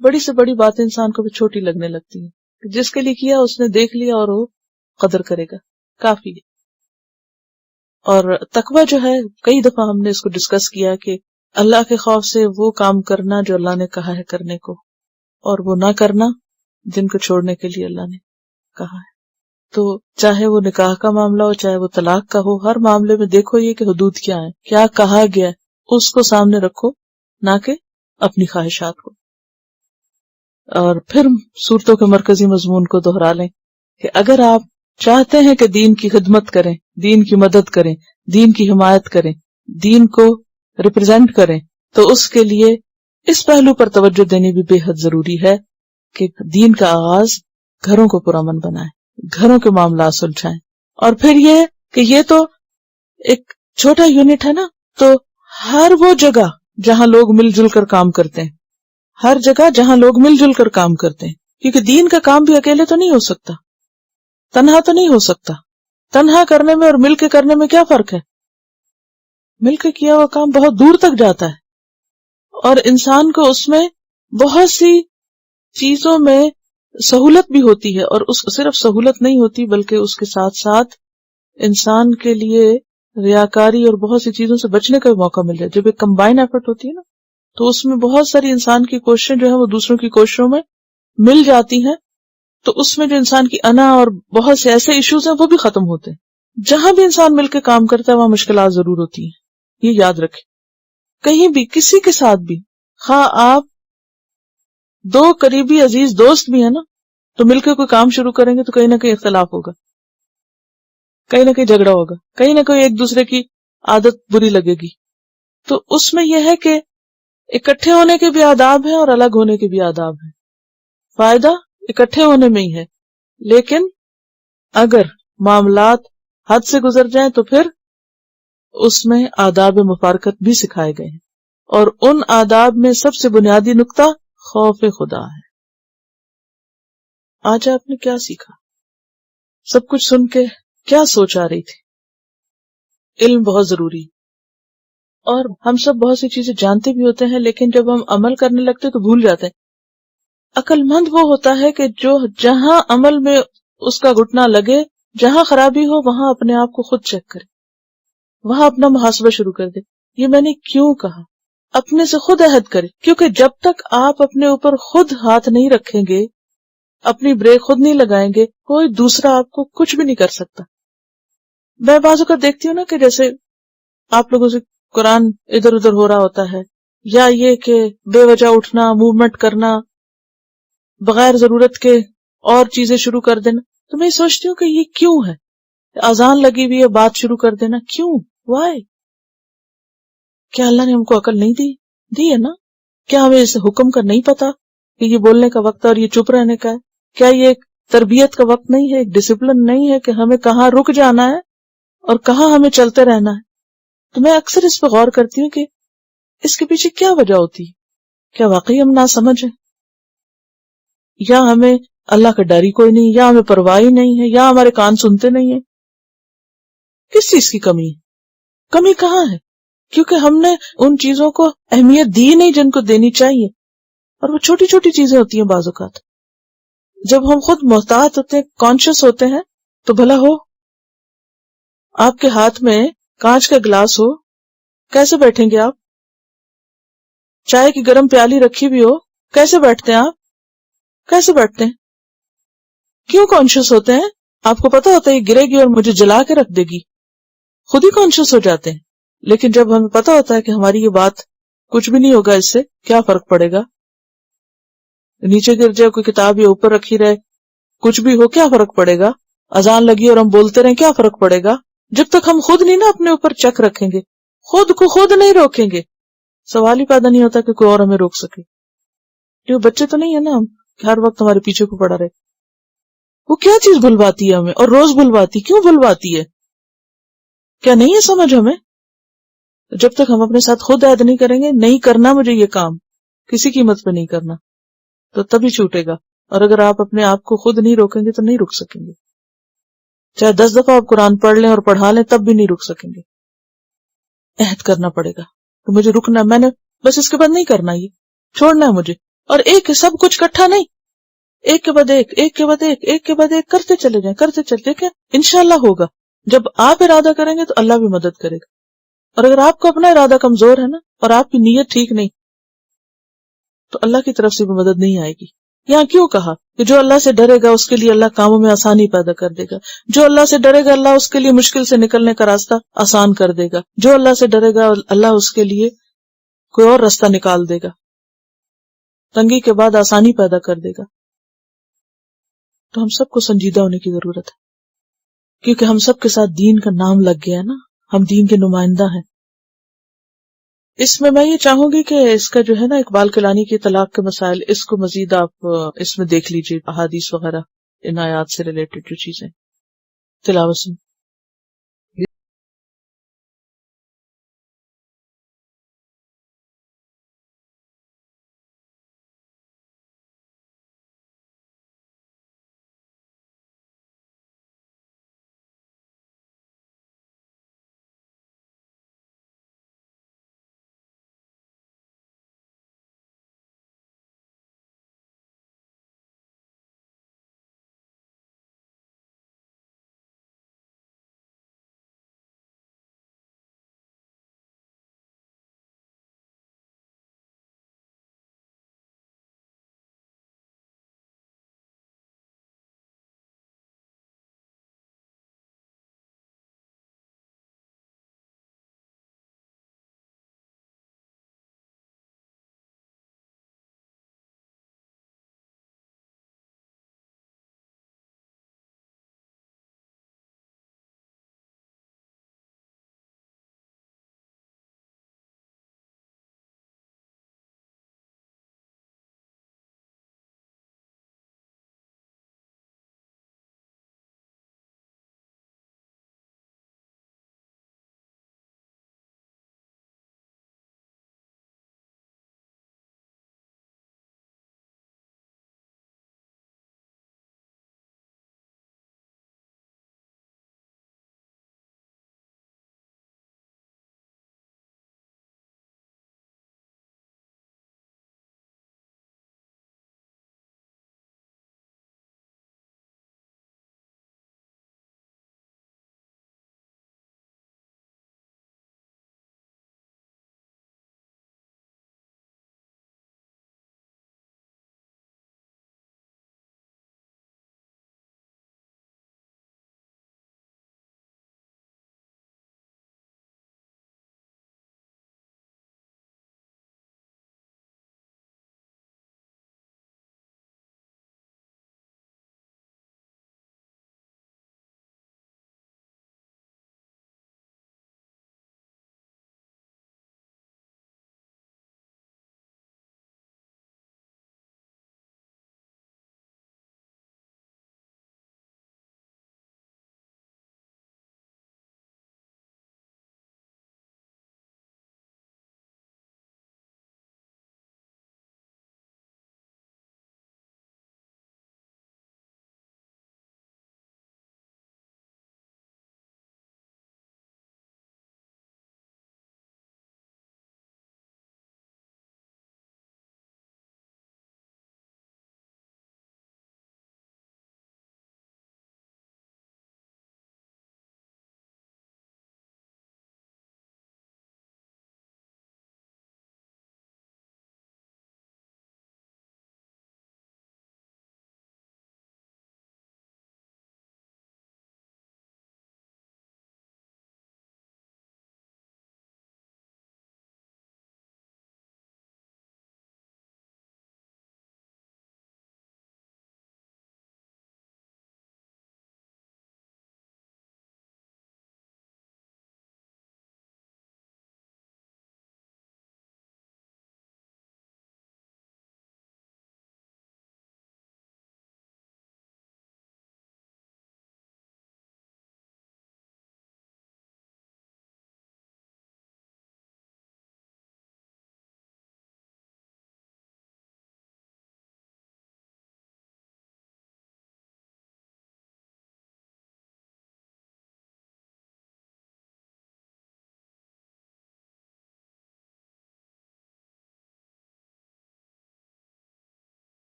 بڑی سے بڑی بات انسان کو بھی چھوٹی لگنے لگتی ہے. جس کے لیے کیا اس نے دیکھ لیا اور وہ قدر کرے گا، کافی ہے. اور تقوی جو ہے، کئی دفعہ ہم نے اس کو ڈسکس کیا کہ اللہ کے خوف سے وہ کام کرنا جو اللہ نے کہا ہے کرنے کو، اور وہ نہ کرنا جن کو چھوڑنے کے لیے اللہ نے کہا ہے. تو چاہے وہ نکاح کا معاملہ ہو، چاہے وہ طلاق کا ہو، ہر معاملے میں دیکھو یہ کہ حدود کیا ہیں، کیا کہا گیا ہے، اس کو سامنے رکھو، نہ کہ اپنی خواہشات کو. اور پھر صورتوں کے مرکزی مضمون کو دہرا لیں کہ اگر آپ چاہتے ہیں کہ دین کی خدمت کریں، دین کی مدد کریں، دین کی حمایت کریں، دین کو ریپرزینٹ کریں، تو اس کے لیے اس پہلو پر توجہ دینی بھی بے حد ضروری ہے کہ دین کا آغاز گھروں کو پرامن بنائیں، گھروں کے معاملات سلجھائیں. اور پھر یہ کہ یہ تو ایک چھوٹا یونٹ ہے نا، تو ہر وہ جگہ جہاں لوگ مل جل کر کام کرتے ہیں، ہر جگہ جہاں لوگ مل جل کر کام کرتے ہیں، کیونکہ دین کا کام بھی اکیلے تو نہیں ہو سکتا، تنہا تو نہیں ہو سکتا. تنہا کرنے میں اور مل کے کرنے میں کیا فرق ہے؟ مل کے کیا ہوا کام بہت دور تک جاتا ہے اور انسان کو اس میں بہت سی چیزوں میں سہولت بھی ہوتی ہے، اور اس صرف سہولت نہیں ہوتی بلکہ اس کے ساتھ ساتھ انسان کے لیے ریاکاری اور بہت سی چیزوں سے بچنے کا بھی موقع مل جائے. جب ایک کمبائن ایفرٹ ہوتی ہے نا، تو اس میں بہت ساری انسان کی کوششیں جو ہیں وہ دوسروں کی کوششوں میں مل جاتی ہیں، تو اس میں جو انسان کی انا اور بہت سے ایسے ایشوز ہیں وہ بھی ختم ہوتے ہیں. جہاں بھی انسان مل کے کام کرتا ہے وہاں مشکلات ضرور ہوتی ہیں، یہ یاد رکھیں. کہیں بھی کسی کے ساتھ بھی، خواہ آپ 2 قریبی عزیز دوست بھی ہیں نا، تو مل کے کوئی کام شروع کریں گے تو کہیں نہ کہیں اختلاف ہوگا، کہیں نہ کہیں جھگڑا ہوگا، کہیں نہ کہیں ایک دوسرے کی عادت بری لگے گی. تو اس میں یہ ہے کہ اکٹھے ہونے کے بھی آداب ہیں اور الگ ہونے کے بھی آداب ہیں. فائدہ اکٹھے ہونے میں ہی ہے، لیکن اگر معاملات حد سے گزر جائیں تو پھر اس میں آداب مفارقت بھی سکھائے گئے ہیں، اور ان آداب میں سب سے بنیادی نقطہ خوف خدا ہے۔ آج آپ نے کیا سیکھا؟ سب کچھ سن کے کیا سوچ آ رہی تھی؟ علم بہت ضروری ہے، اور ہم سب بہت سی چیزیں جانتے بھی ہوتے ہیں، لیکن جب ہم عمل کرنے لگتے تو بھول جاتے ہیں۔ عقل مند وہ ہوتا ہے کہ جو جہاں عمل میں اس کا گھٹنا لگے، جہاں خرابی ہو وہاں اپنے آپ کو خود چیک کرے، وہاں اپنا محاسبہ شروع کر دے، یہ میں نے کیوں کہا، اپنے سے خود عہد کرے، کیونکہ جب تک آپ اپنے اوپر خود ہاتھ نہیں رکھیں گے، اپنی بریک خود نہیں لگائیں گے، کوئی دوسرا آپ کو کچھ بھی نہیں کر سکتا۔ میں بعض اوقات دیکھتی ہوں نا کہ جیسے آپ لوگوں سے قرآن ادھر ادھر ہو رہا ہوتا ہے، یا یہ کہ بے وجہ اٹھنا، موومنٹ کرنا، بغیر ضرورت کے اور چیزیں شروع کر دینا، تو میں سوچتی ہوں کہ یہ کیوں ہے؟ اذان لگی ہوئی ہے، بات شروع کر دینا، کیوں؟ وائی؟ کیا اللہ نے ہم کو عقل نہیں دی ہے نا؟ کیا ہمیں اس حکم کا نہیں پتا کہ یہ بولنے کا وقت ہے اور یہ چپ رہنے کا ہے؟ کیا یہ ایک تربیت کا وقت نہیں ہے، ایک ڈسپلن نہیں ہے کہ ہمیں کہاں رک جانا ہے اور کہاں ہمیں چلتے رہنا ہے؟ تو میں اکثر اس پہ غور کرتی ہوں کہ اس کے پیچھے کیا وجہ ہوتی ہے؟ کیا واقعی ہم ناسمجھ ہیں، یا ہمیں اللہ کا ڈر ہی کوئی نہیں، یا ہمیں پرواہ ہی نہیں ہے، یا ہمارے کان سنتے نہیں ہیں؟ کس چیز کی کمی ہے؟ کمی کہاں ہے؟ کیونکہ ہم نے ان چیزوں کو اہمیت دی نہیں جن کو دینی چاہیے، اور وہ چھوٹی چھوٹی چیزیں ہوتی ہیں بعض اوقات۔ جب ہم خود محتاط ہوتے ہیں، کانشیس ہوتے ہیں، تو بھلا ہو آپ کے ہاتھ میں کانچ کا گلاس ہو، کیسے بیٹھیں گے آپ؟ چائے کی گرم پیالی رکھی بھی ہو، کیسے بیٹھتے ہیں آپ؟ کیسے بیٹھتے ہیں؟ کیوں کانشیس ہوتے ہیں؟ آپ کو پتا ہوتا ہے یہ گرے گی اور مجھے جلا کے رکھ دے گی، خود ہی کانشیس ہو جاتے ہیں۔ لیکن جب ہمیں پتا ہوتا ہے کہ ہماری یہ بات کچھ بھی نہیں ہوگا، اس سے کیا فرق پڑے گا، نیچے گر جائے کوئی کتاب یا اوپر رکھی رہے، کچھ بھی ہو، کیا فرق پڑے گا؟ اذان لگی اور ہم بولتے رہیں، کیا فرق پڑے گا؟ جب تک ہم خود نہیں نا اپنے اوپر چیک رکھیں گے، خود کو خود نہیں روکیں گے، سوال ہی پیدا نہیں ہوتا کہ کوئی اور ہمیں روک سکے۔ جو بچے تو نہیں ہے نا ہم کہ ہر وقت ہمارے پیچھے کو پڑا رہے۔ وہ کیا چیز بھلواتی ہے ہمیں، اور روز بھلواتی، کیوں بھلواتی ہے؟ کیا نہیں ہے سمجھ ہمیں؟ جب تک ہم اپنے ساتھ خود عہد نہیں کریں گے، نہیں کرنا مجھے یہ کام، کسی قیمت پہ نہیں کرنا، تو تبھی چھوٹے گا۔ اور اگر آپ اپنے آپ کو خود نہیں روکیں گے تو نہیں رک سکیں گے، چاہے 10 دفعہ آپ قرآن پڑھ لیں اور پڑھا لیں تب بھی نہیں رک سکیں گے۔ عہد کرنا پڑے گا کہ مجھے رکنا، میں نے بس اس کے بعد نہیں کرنا، یہ چھوڑنا ہے مجھے، اور ایک سب کچھ اکٹھا نہیں، ایک کے بعد ایک، ایک کے بعد ایک، ایک کے بعد ایک کرتے چلے جائیں، کرتے چلے دیکھیں انشاءاللہ ہوگا۔ جب آپ ارادہ کریں گے تو اللہ بھی مدد کرے گا، اور اگر آپ کو اپنا ارادہ کمزور ہے نا اور آپ کی نیت ٹھیک نہیں تو اللہ کی طرف سے بھی مدد نہیں آئے گی۔ یہاں کیوں کہا کہ جو اللہ سے ڈرے گا اس کے لیے اللہ کاموں میں آسانی پیدا کر دے گا، جو اللہ سے ڈرے گا اللہ اس کے لیے مشکل سے نکلنے کا راستہ آسان کر دے گا، جو اللہ سے ڈرے گا اللہ اس کے لیے کوئی اور راستہ نکال دے گا، تنگی کے بعد آسانی پیدا کر دے گا۔ تو ہم سب کو سنجیدہ ہونے کی ضرورت ہے، کیونکہ ہم سب کے ساتھ دین کا نام لگ گیا ہے نا، ہم دین کے نمائندہ ہیں۔ اس میں یہ چاہوں گی کہ اس کا جو ہے نا اقبال کلانی کی طلاق کے مسائل، اس کو مزید آپ اس میں دیکھ لیجیے، احادیث وغیرہ ان آیات سے ریلیٹڈ جو چیزیں تلاوت سن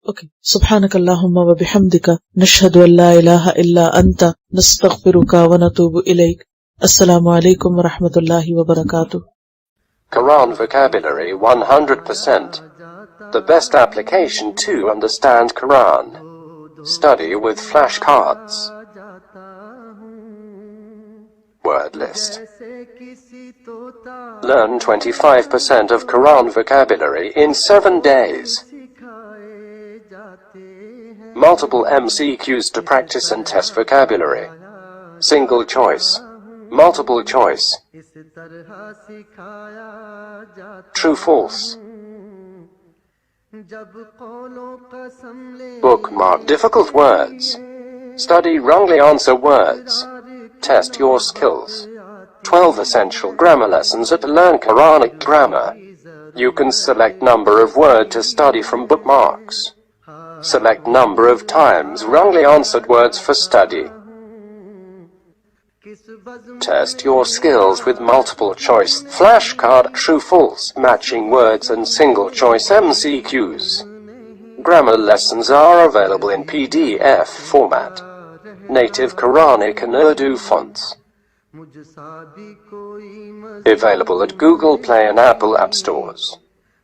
Okay. Subhanakallahumma wa bihamdika nashhadu an la ilaha illa anta nastaghfiruka wa natubu ilayk. Assalamu alaikum wa rahmatullahi wa barakatuh. Quran vocabulary 100%. The best application to understand Quran. Study with flashcards. Word list. Learn 25% of Quran vocabulary in 7 days. Multiple MCQs to practice and test vocabulary. Single choice. Multiple choice. True, false. Bookmark difficult words. Study wrongly answer words. Test your skills. 12 essential grammar lessons at Learn Quranic Grammar. You can select number of word to study from bookmarks. Select number of times wrongly answered words for study. Test your skills with multiple choice, flashcard, true, false, matching words and single choice MCQs. Grammar lessons are available in PDF format. Native Quranic and Urdu fonts. Available at Google Play and Apple App Stores.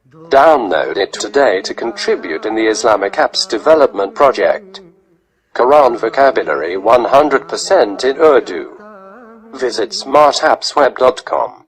Download it today to contribute in the Islamic Apps Development Project. Quran vocabulary 100% in Urdu. Visit smartappsweb.com.